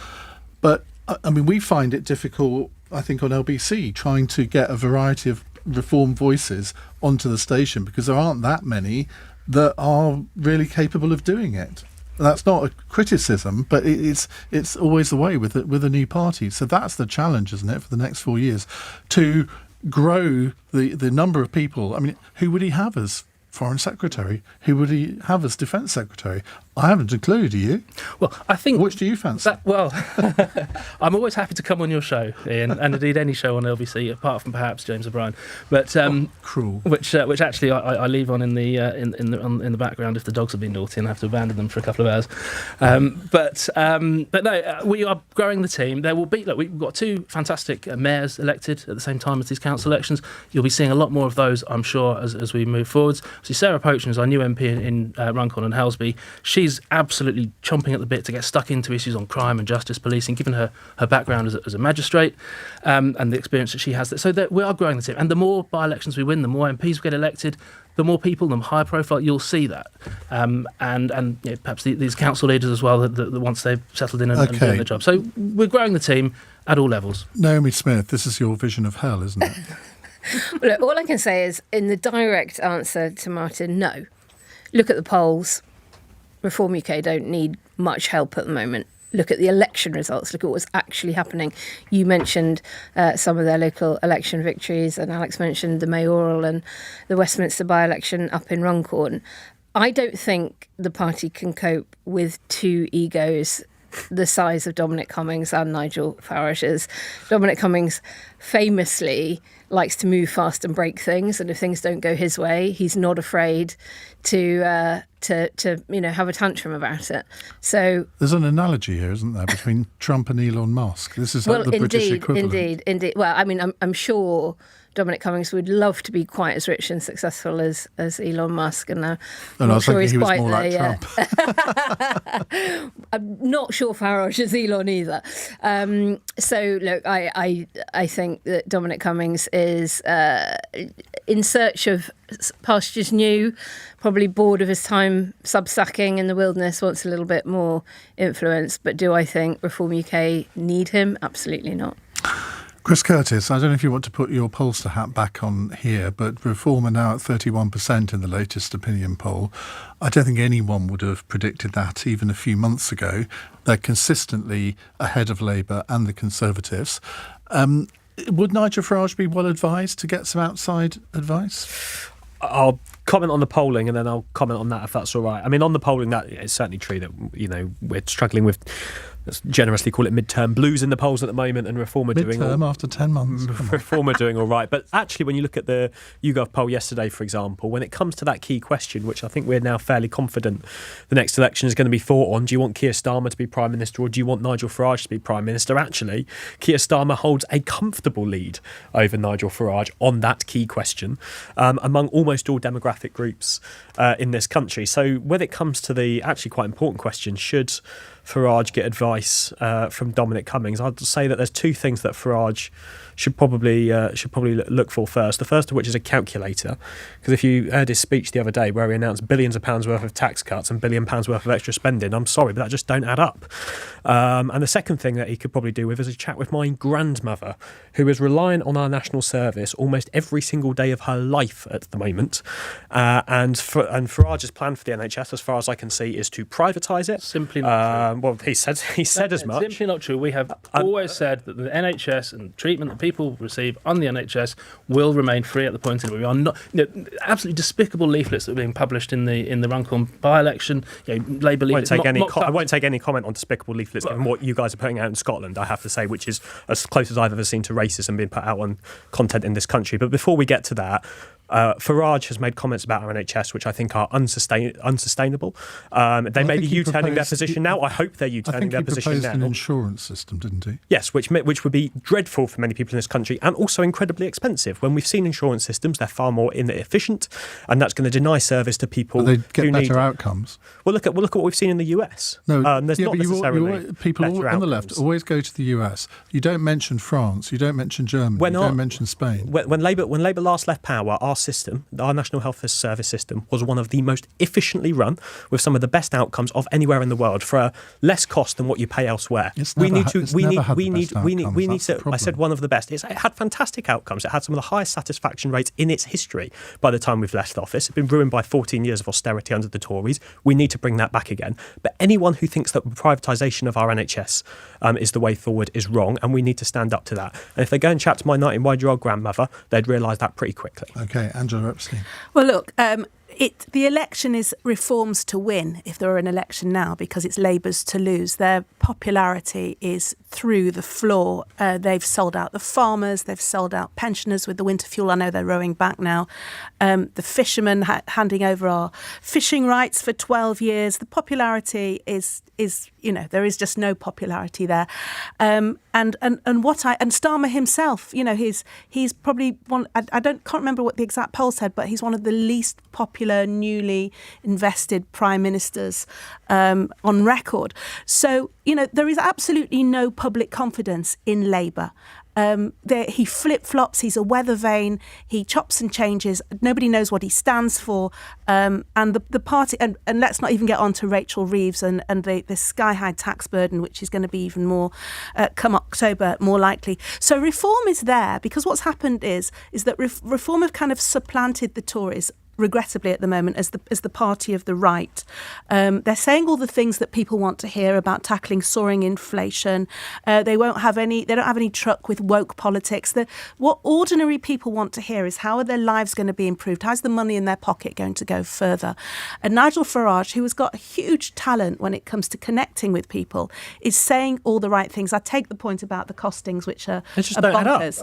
But, I mean, we find it difficult, I think, on LBC, trying to get a variety of reform voices onto the station, because there aren't that many that are really capable of doing it. That's not a criticism, but it's always the way with a new party. So that's the challenge, isn't it, for the next 4 years, to grow the number of people. I mean, who would he have as Foreign Secretary? Who would he have as Defence Secretary? I haven't a clue, do you? Well, I think... Which do you fancy? I'm always happy to come on your show, Ian, and indeed any show on LBC, apart from perhaps James O'Brien. But cruel. Which actually I leave on in the background if the dogs have been naughty and I have to abandon them for a couple of hours. But no, we are growing the team. There will be... Look, we've got 2 fantastic mayors elected at the same time as these council elections. You'll be seeing a lot more of those, I'm sure, as we move forwards. So Sarah Pochen is our new MP in Runcorn and Helsby. She's absolutely chomping at the bit to get stuck into issues on crime and justice policing, given her background as a magistrate and the experience that she has. So that we are growing the team. And the more by-elections we win, the more MPs we get elected, the more people, the higher profile, you'll see that. And perhaps these council leaders as well, that once they've settled in and doing their job. So we're growing the team at all levels. Naomi Smith, this is your vision of hell, isn't it? Well, look, all I can say is, in the direct answer to Martin, no. Look at the polls. Reform UK don't need much help at the moment. Look at the election results. Look at what's actually happening. You mentioned some of their local election victories, and Alex mentioned the mayoral and the Westminster by-election up in Runcorn. I don't think the party can cope with 2 egos the size of Dominic Cummings and Nigel Farage's. Dominic Cummings famously likes to move fast and break things, and if things don't go his way, he's not afraid to have a tantrum about it. So there's an analogy here, isn't there, between Trump and Elon Musk? This is the British equivalent. Indeed. Well, I mean, I'm sure Dominic Cummings would love to be quite as rich and successul as Elon Musk, and I'm I not was sure thinking he's he was quite more like there Trump. yet. I'm not sure Farage is Elon either. So look, I think that Dominic Cummings is in search of pastures new, probably bored of his time subsacking in the wilderness, wants a little bit more influence. But do I think Reform UK need him? Absolutely not. Chris Curtis, I don't know if you want to put your pollster hat back on here, but Reform are now at 31% in the latest opinion poll. I don't think anyone would have predicted that even a few months ago. They're consistently ahead of Labour and the Conservatives. Would Nigel Farage be well advised to get some outside advice? I'll comment on the polling and then I'll comment on that if that's all right. I mean, on the polling, that it's certainly true that, you know, we're struggling with, let's generously call it midterm blues in the polls at the moment, and Reform are doing midterm after 10 months. Reform are doing all right. But actually, when you look at the YouGov poll yesterday, for example, when it comes to that key question, which I think we're now fairly confident the next election is going to be fought on, do you want Keir Starmer to be Prime Minister or do you want Nigel Farage to be Prime Minister? Actually, Keir Starmer holds a comfortable lead over Nigel Farage on that key question among almost all demographic groups in this country. So when it comes to the actually quite important question, should Farage get advice from Dominic Cummings, I'd say that there's two things that Farage should probably look for first. The first of which is a calculator, because if you heard his speech the other day where he announced billions of pounds worth of tax cuts and £1 billion worth of extra spending, I'm sorry, but that just don't add up. And the second thing that he could probably do with is a chat with my grandmother, who is reliant on our national service almost every single day of her life at the moment. And Farage's plan for the NHS, as far as I can see, is to privatise it. Simply not true. Well, he said as much. Simply not true. We have always said that the NHS and treatment that people receive on the NHS will remain free at the point in which we are not. You know, absolutely despicable leaflets that are being published in the Runcorn by-election. You know, Labour leaflets. I won't take any comment on despicable leaflets, given what you guys are putting out in Scotland, I have to say, which is as close as I've ever seen to racism being put out on content in this country. But before we get to that, Farage has made comments about our NHS which I think are unsustainable. They may be U-turning their position now. I hope they're U-turning their position now. I think he proposed an insurance system, didn't he? Yes, which would be dreadful for many people in this country and also incredibly expensive. When we've seen insurance systems, they're far more inefficient, and that's going to deny service to people but they get who better need outcomes. Well, look at what we've seen in the US. No, there's not necessarily people better on the outcomes. left always go to the US. You don't mention France. You don't mention Germany. You don't mention Spain. When Labour last left power, our system, our National Health Service system, was one of the most efficiently run, with some of the best outcomes of anywhere in the world for a less cost than what you pay elsewhere. I said one of the best. It had fantastic outcomes. It had some of the highest satisfaction rates in its history by the time we've left office. It's been ruined by 14 years of austerity under the Tories. We need to bring that back again. But anyone who thinks that privatisation of our NHS is the way forward is wrong, and we need to stand up to that. And if they go and chat to my 91-year-old grandmother, they'd realise that pretty quickly. Okay, Angela Epstein. Well, look, the election is Reform's to win, if there were an election now, because it's Labour's to lose. Their popularity is through the floor. They've sold out the farmers, they've sold out pensioners with the winter fuel. I know they're rowing back now. The fishermen handing over our fishing rights for 12 years. The popularity is there is just no popularity there. And Starmer himself, he's probably one. I can't remember what the exact poll said, but he's one of the least popular newly invested prime ministers on record. So there is absolutely no public confidence in Labour. He flip-flops, he's a weather vane, he chops and changes, nobody knows what he stands for, and the party, and let's not even get on to Rachel Reeves and the sky-high tax burden, which is going to be even more, come October, more likely. So Reform is there, because what's happened is that Reform have kind of supplanted the Tories, regrettably at the moment, as the party of the right. They're saying all the things that people want to hear about tackling soaring inflation. They don't have any truck with woke politics. What ordinary people want to hear is how are their lives going to be improved? How's the money in their pocket going to go further? And Nigel Farage, who has got a huge talent when it comes to connecting with people, is saying all the right things. I take the point about the costings, which are bonkers.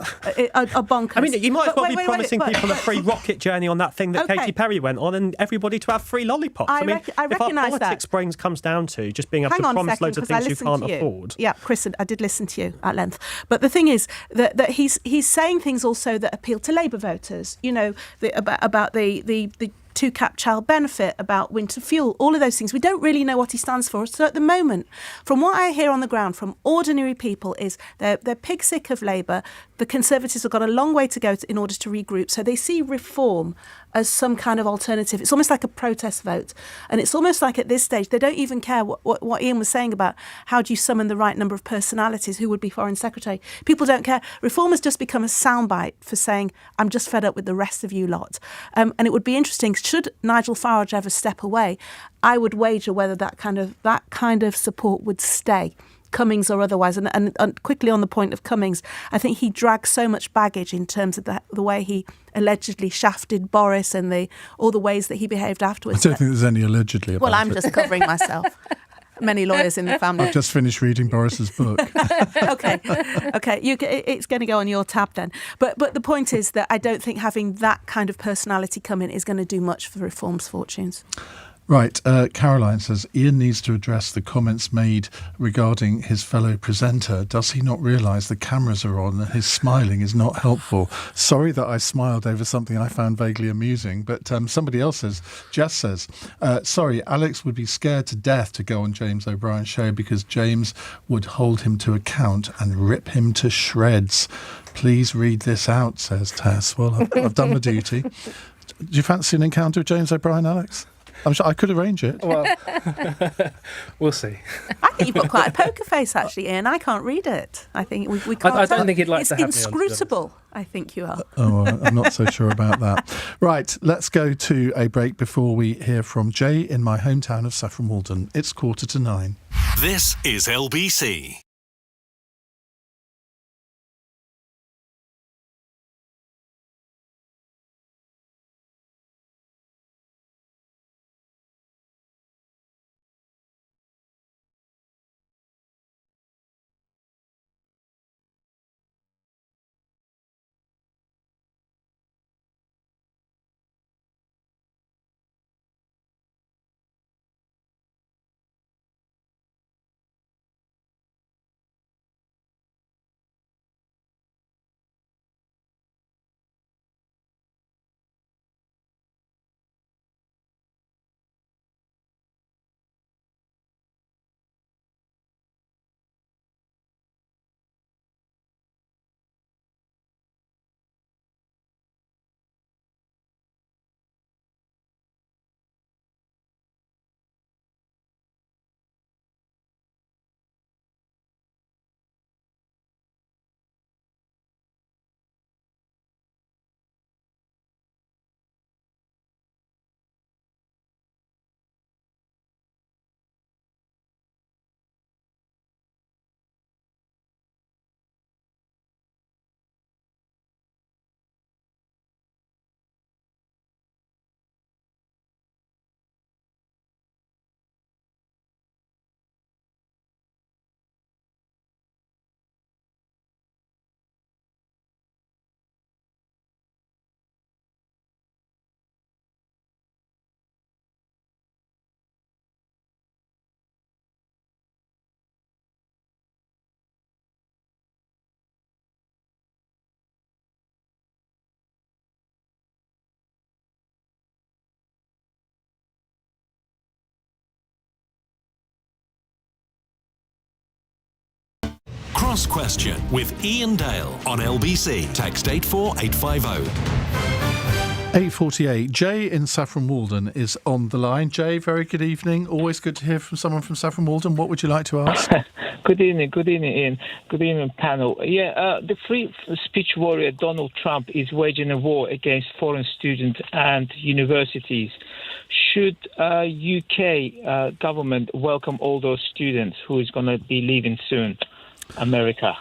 Are bonkers. I mean, you might as well be promising people a free rocket journey on that thing that Kate Katy Perry went on and everybody to have free lollipops. I mean, recognise if our that. politics brains comes down to just being able Hang to on a promise second, loads of because I things you listened can't to you. afford. Yeah, Chris, I did listen to you at length. But the thing is that he's saying things also that appeal to Labour voters. You know, about the 2-cap child benefit, about winter fuel, all of those things. We don't really know what he stands for. So at the moment, from what I hear on the ground from ordinary people, is they're pig sick of Labour. The Conservatives have got a long way to go in order to regroup. So they see reform as some kind of alternative. It's almost like a protest vote. And it's almost like at this stage, they don't even care what Iain was saying about how do you summon the right number of personalities, who would be Foreign Secretary. People don't care. Reform has just become a soundbite for saying, I'm just fed up with the rest of you lot. And it would be interesting, should Nigel Farage ever step away, I would wager whether that kind of support would stay, Cummings or otherwise. And quickly on the point of Cummings, I think he drags so much baggage in terms of the way he allegedly shafted Boris and all the ways that he behaved afterwards. I don't think there's any allegedly about it. Well, I'm just covering myself. Many lawyers in the family. I've just finished reading Boris's book. Okay. It's going to go on your tab then. But the point is that I don't think having that kind of personality come in is going to do much for Reform's fortunes. Right, Caroline says, Iain needs to address the comments made regarding his fellow presenter. Does he not realise the cameras are on and his smiling is not helpful? Sorry that I smiled over something I found vaguely amusing, but somebody else says, Jess says, sorry, Alex would be scared to death to go on James O'Brien's show because James would hold him to account and rip him to shreds. Please read this out, says Tess. Well, I've done my duty. Do you fancy an encounter with James O'Brien, Alex? I'm sure I could arrange it. Well, we'll see. I think you've got quite a poker face, actually, Iain. I can't read it. I think we can't. I don't think he'd like it's to have me on, inscrutable. I think you are. Oh, I'm not so sure about that. Right, let's go to a break before we hear from Jay in my hometown of Saffron Walden. It's 9:15. This is LBC. Cross Question with Iain Dale on LBC. Text 84850. 8:48. Jay in Saffron Walden is on the line. Jay, very good evening. Always good to hear from someone from Saffron Walden. What would you like to ask? Good evening, Iain. Good evening, panel. The free speech warrior Donald Trump is waging a war against foreign students and universities. Should UK government welcome all those students who is going to be leaving soon, America?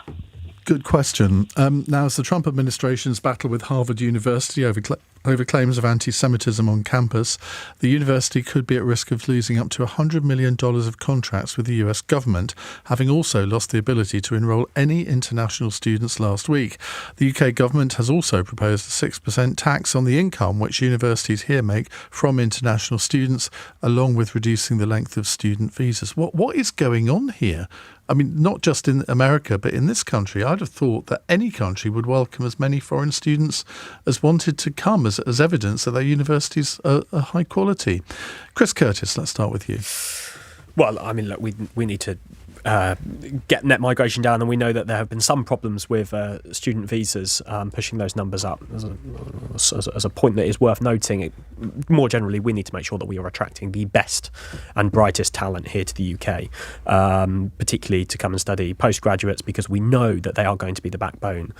Good question. Now, as the Trump administration's battle with Harvard University over over claims of anti-Semitism on campus, the university could be at risk of losing up to $100 million of contracts with the US government, having also lost the ability to enrol any international students last week. The UK government has also proposed a 6% tax on the income which universities here make from international students, along with reducing the length of student visas. What is going on here? I mean, not just in America, but in this country, I'd have thought that any country would welcome as many foreign students as wanted to come as evidence that their universities are high quality. Chris Curtis, let's start with you. Well, I mean, look, we need to get net migration down, and we know that there have been some problems with student visas pushing those numbers up. As a point that is worth noting, more generally, we need to make sure that we are attracting the best and brightest talent here to the UK, particularly to come and study postgraduates, because we know that they are going to be the backbone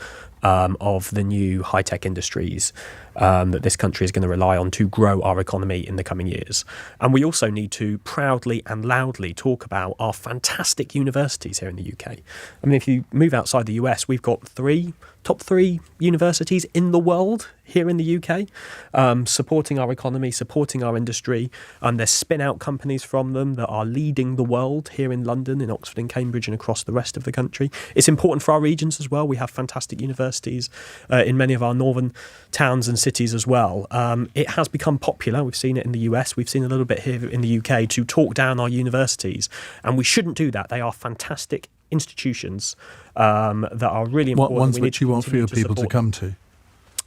of the new high-tech industries that this country is going to rely on to grow our economy in the coming years. And we also need to proudly and loudly talk about our fantastic universities here in the UK. I mean, if you move outside the US, we've got top three universities in the world here in the UK, supporting our economy, supporting our industry. There's spin-out companies from them that are leading the world here in London, in Oxford and Cambridge, and across the rest of the country. It's important for our regions as well. We have fantastic universities in many of our northern towns and cities as well. It has become popular. We've seen it in the US. We've seen a little bit here in the UK to talk down our universities, and we shouldn't do that. They are fantastic institutions that are really important. What ones which you want for your people to come to?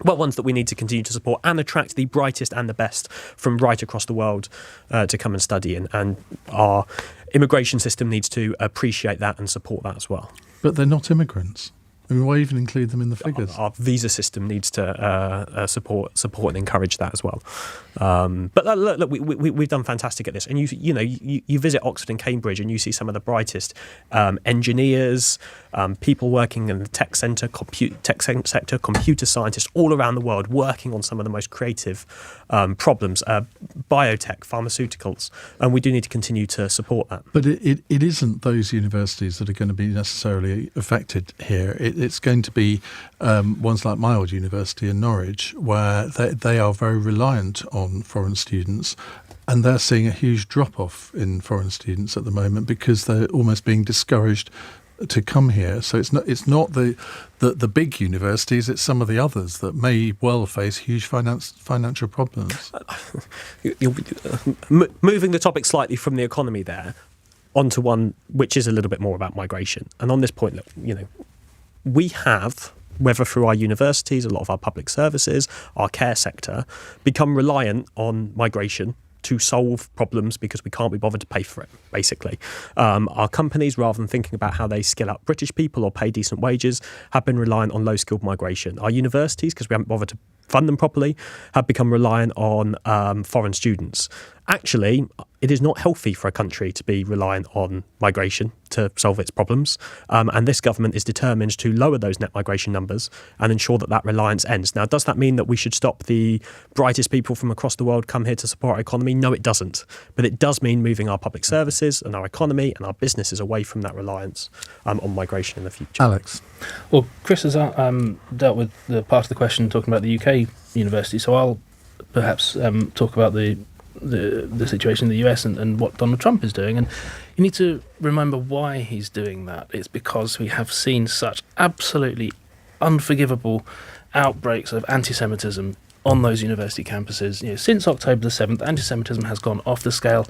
Well, ones that we need to continue to support and attract the brightest and the best from right across the world to come and study in. And our immigration system needs to appreciate that and support that as well. But they're not immigrants. I mean, why even include them in the figures? Our visa system needs to support and encourage that as well. But look, we've done fantastic at this. And you visit Oxford and Cambridge, and you see some of the brightest engineers, people working in the tech sector, computer scientists all around the world, working on some of the most creative problems, biotech, pharmaceuticals, and we do need to continue to support that. But it isn't those universities that are going to be necessarily affected here. It's going to be ones like my old university in Norwich, where they are very reliant on foreign students, and they're seeing a huge drop-off in foreign students at the moment because they're almost being discouraged to come here. So it's not the big universities, it's some of the others that may well face huge financial problems. Moving the topic slightly from the economy there onto one which is a little bit more about migration. And on this point, we have, whether through our universities, a lot of our public services, our care sector, become reliant on migration to solve problems because we can't be bothered to pay for it, basically. Our companies, rather than thinking about how they skill up British people or pay decent wages, have been reliant on low-skilled migration. Our universities, because we haven't bothered to fund them properly, have become reliant on foreign students. Actually, it is not healthy for a country to be reliant on migration to solve its problems. And this government is determined to lower those net migration numbers and ensure that reliance ends. Now, does that mean that we should stop the brightest people from across the world come here to support our economy? No, it doesn't. But it does mean moving our public services and our economy and our businesses away from that reliance on migration in the future. Alex? Well, Chris has dealt with the part of the question talking about the UK university, so I'll perhaps talk about the situation in the US and what Donald Trump is doing. And you need to remember why he's doing that. It's because we have seen such absolutely unforgivable outbreaks of anti-Semitism on those university campuses. Since October the 7th, anti-Semitism has gone off the scale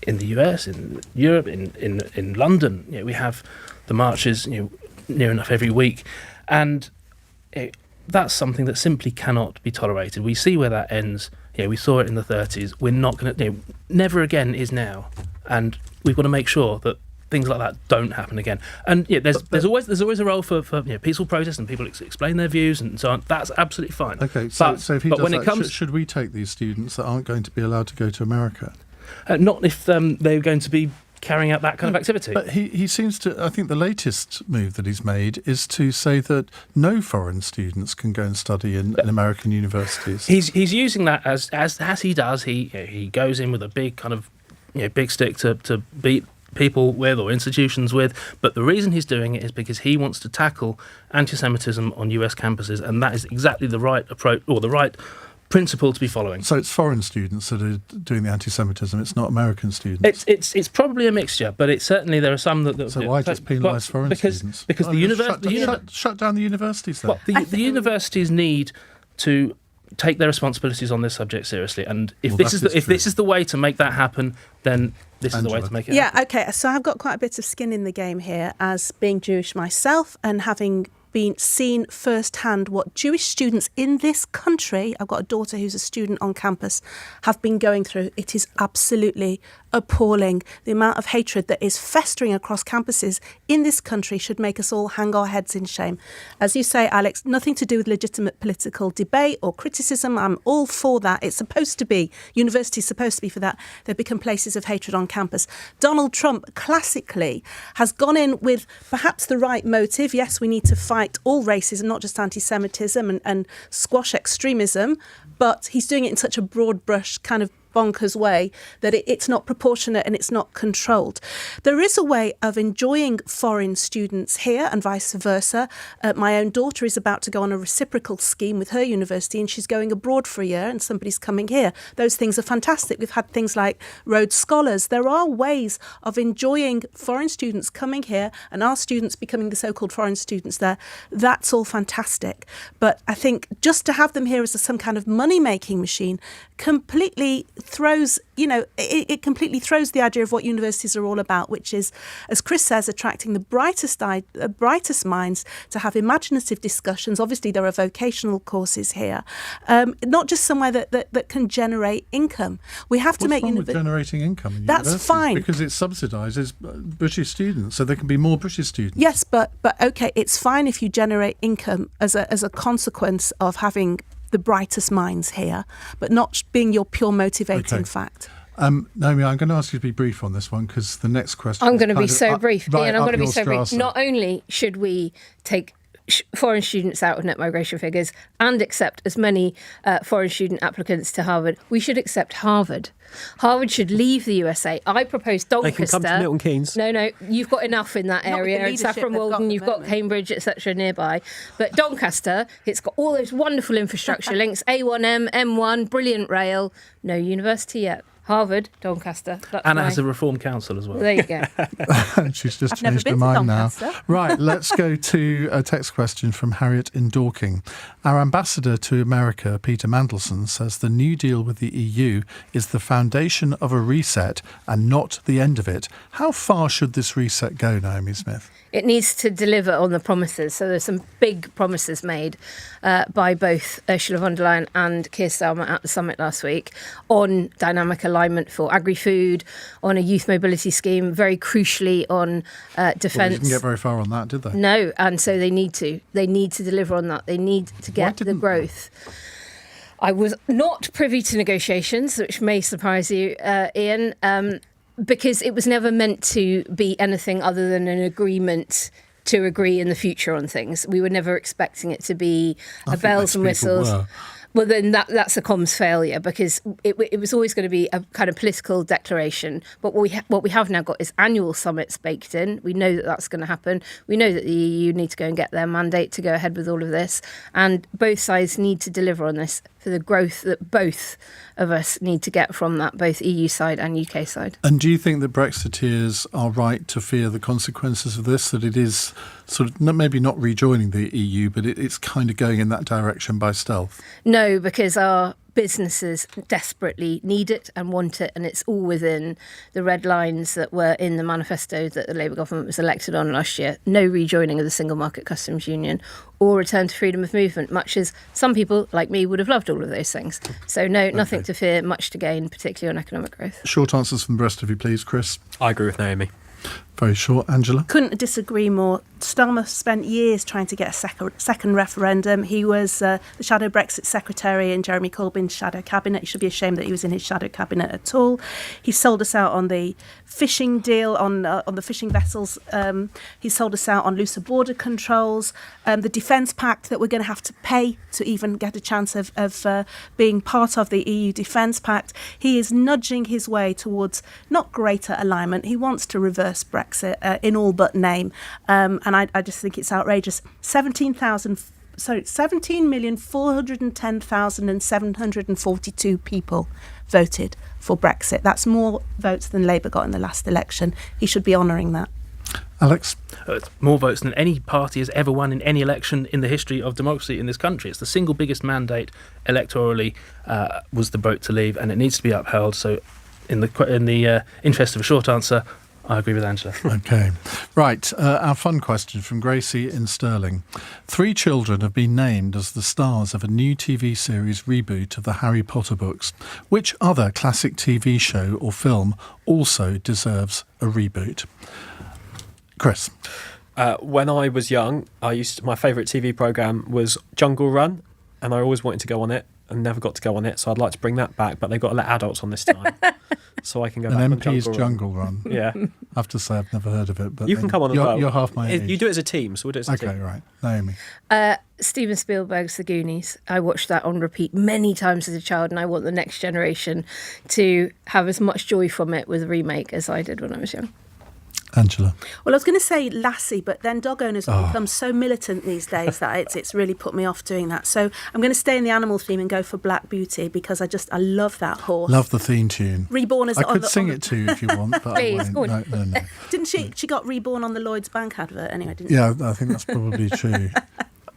in the US, in Europe, in London. We have the marches near enough every week. And that's something that simply cannot be tolerated. We see where that ends. We saw it in the 30s. We're not going to. Never again is now, and we've got to make sure that things like that don't happen again. And there's always a role for peaceful protest and people explain their views and so on. That's absolutely fine. Okay, so if he does that, should we take these students that aren't going to be allowed to go to America? Not if they're going to be carrying out that kind of activity. But he seems to, I think the latest move that he's made is to say that no foreign students can go and study in American universities. He's using that as he does. He goes in with a big kind of big stick to beat people with or institutions with, but the reason he's doing it is because he wants to tackle anti-Semitism on US campuses, and that is exactly the right approach or the right principle to be following. So it's foreign students that are doing the anti-Semitism. It's not American students. It's probably a mixture, but it's certainly there are some that. So why just penalise foreign students? Because shut down the universities. Then. Well, the universities need to take their responsibilities on this subject seriously, and if this is the way to make that happen, then this is the way to make it happen. Yeah, okay. So I've got quite a bit of skin in the game here as being Jewish myself and having been seen firsthand what Jewish students in this country, I've got a daughter who's a student on campus, have been going through. It is absolutely appalling. The amount of hatred that is festering across campuses in this country should make us all hang our heads in shame. As you say, Alex, nothing to do with legitimate political debate or criticism. I'm all for that. It's supposed to be. University's supposed to be for that. They've become places of hatred on campus. Donald Trump, classically, has gone in with perhaps the right motive. Yes, we need to fight all racism, not just anti-Semitism, and squash extremism, but he's doing it in such a broad brush kind of bonkers way that it's not proportionate and it's not controlled. There is a way of enjoying foreign students here and vice versa. My own daughter is about to go on a reciprocal scheme with her university and she's going abroad for a year and somebody's coming here. Those things are fantastic. We've had things like Rhodes Scholars. There are ways of enjoying foreign students coming here and our students becoming the so-called foreign students there. That's all fantastic. But I think just to have them here as some kind of money-making machine completely throws, it completely throws the idea of what universities are all about, which is, as Chris says, attracting the brightest minds to have imaginative discussions. Obviously, there are vocational courses here, not just somewhere that can generate income. We have to make with generating income. In that's fine because it subsidises British students, so there can be more British students. Yes, but okay, it's fine if you generate income as a consequence of having the brightest minds here, but not being your pure motivating fact. Naomi, I'm going to ask you to be brief on this one because the next question. I'm going to be so brief. Right, Ian, I'm going to be so brief. strata. Not only should we take foreign students out of net migration figures and accept as many foreign student applicants to Harvard, we should accept Harvard. Harvard should leave the USA. I propose Doncaster. They can come to Milton Keynes. No, you've got enough in that area. And Saffron Walden, you've got Cambridge, etc. nearby. But Doncaster, it's got all those wonderful infrastructure links, A1M, M1, brilliant rail, no university yet. Harvard, Doncaster. And it has a reform council as well. There you go. She's just I've never changed her been to mind now. Doncaster. Right, let's go to a text question from Harriet in Dorking. Our ambassador to America, Peter Mandelson, says the New Deal with the EU is the foundation of a reset and not the end of it. How far should this reset go, Naomi Smith? It needs to deliver on the promises. So there's some big promises made by both Ursula von der Leyen and Keir Starmer at the summit last week on dynamic alignment for agri-food, on a youth mobility scheme, very crucially on defence. Well, they didn't get very far on that, did they? No, and so they need to. They need to deliver on that. They need to get the growth. I was not privy to negotiations, which may surprise you, Ian, because it was never meant to be anything other than an agreement to agree in the future on things. We were never expecting it to be bells and whistles. Well, then that's a comms failure because it was always going to be a kind of political declaration. But what we have now got is annual summits baked in. We know that that's going to happen. We know that the EU need to go and get their mandate to go ahead with all of this. And both sides need to deliver on this for the growth that both of us need to get from that, both EU side and UK side. And do you think that Brexiteers are right to fear the consequences of this, that it is sort of maybe not rejoining the EU, but it's kind of going in that direction by stealth? No, because our businesses desperately need it and want it, and it's all within the red lines that were in the manifesto that the Labour government was elected on last year. No rejoining of the Single Market Customs Union or return to freedom of movement, much as some people like me would have loved all of those things. So no, nothing to fear, much to gain, particularly on economic growth. Short answers from the rest of you, please. Chris? I agree with Naomi. Very short. Angela? Couldn't disagree more. Starmer spent years trying to get a second referendum. He was the shadow Brexit secretary in Jeremy Corbyn's shadow cabinet. He should be ashamed that he was in his shadow cabinet at all. He sold us out on the fishing deal, on the fishing vessels. He sold us out on looser border controls, the defence pact that we're going to have to pay to even get a chance of being part of the EU defence pact. He is nudging his way towards not greater alignment. He wants to reverse Brexit in all but name. And I just think it's outrageous. 17,000 17,410,742 people voted for Brexit. That's more votes than Labour got in the last election. He should be honouring that. Alex? It's more votes than any party has ever won in any election in the history of democracy in this country. It's the single biggest mandate electorally, was the vote to leave, and it needs to be upheld. So in the interest of a short answer, I agree with Angela. OK. Right, our fun question from Gracie in Stirling. 3 children have been named as the stars of a new TV series reboot of the Harry Potter books. Which other classic TV show or film also deserves a reboot? Chris? When I was young, my favourite TV programme was Jungle Run, and I always wanted to go on it and never got to go on it, so I'd like to bring that back, but they've got to let adults on this time. So I can go back on MP's Jungle Run. Yeah. I have to say I've never heard of it. But you can come on as well. You're half my age. You do it as a team, so we'll do it as a team. OK, right. Naomi? Steven Spielberg's The Goonies. I watched that on repeat many times as a child, and I want the next generation to have as much joy from it with a remake as I did when I was young. Angela? Well, I was going to say Lassie, but then dog owners have become so militant these days that it's really put me off doing that. So I'm going to stay in the animal theme and go for Black Beauty, because I love that horse. Love the theme tune. Reborn as I could sing it to you if you want, but Please, I won't. No. Didn't she? She got reborn on the Lloyds Bank advert anyway, didn't she? Yeah, I think that's probably true.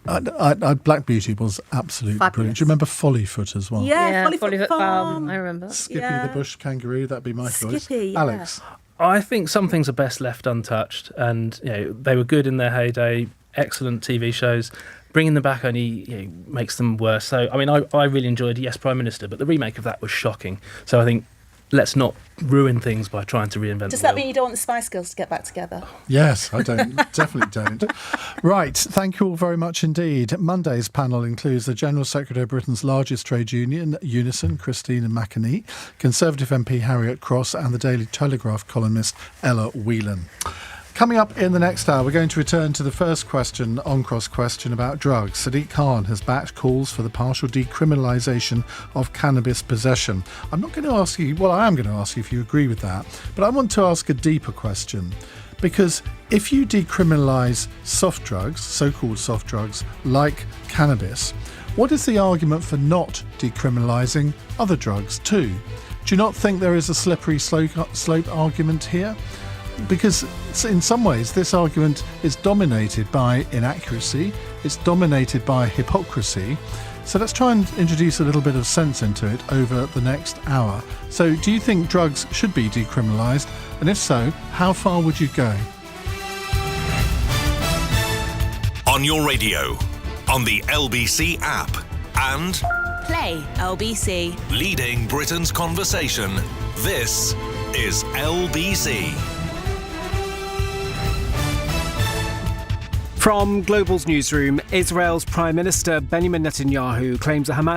Black Beauty was absolutely Fabulous. brilliant. Do you remember Follyfoot as well? Yeah, Follyfoot Farm. Farm. I remember. Skippy Yeah. the Bush Kangaroo, that'd be my choice. Skippy, yeah. Alex? I think some things are best left untouched, and they were good in their heyday, excellent TV shows. Bringing them back only makes them worse. So, I mean, I really enjoyed Yes, Prime Minister, but the remake of that was shocking. So I think let's not ruin things by trying to reinvent Does the that wheel. mean you don't want the Spice Girls to get back together? Yes, I don't. Definitely don't. Right, thank you all very much indeed. Monday's panel includes the General Secretary of Britain's largest trade union, Unison, Christine McAnee, Conservative MP Harriet Cross, and the Daily Telegraph columnist Ella Whelan. Coming up in the next hour, we're going to return to the first question, on-cross question about drugs. Sadiq Khan has backed calls for the partial decriminalisation of cannabis possession. I'm not going to ask you, well, I am going to ask you if you agree with that, but I want to ask a deeper question. Because if you decriminalise soft drugs, so-called soft drugs, like cannabis, what is the argument for not decriminalising other drugs too? Do you not think there is a slippery slope argument here? Because in some ways this argument is dominated by inaccuracy, it's dominated by hypocrisy. So let's try and introduce a little bit of sense into it over the next hour. So do you think drugs should be decriminalised? And if so, how far would you go? On your radio, on the LBC app, and Play LBC. leading Britain's conversation, this is LBC. From Global's newsroom, Israel's Prime Minister Benjamin Netanyahu claims a Hamas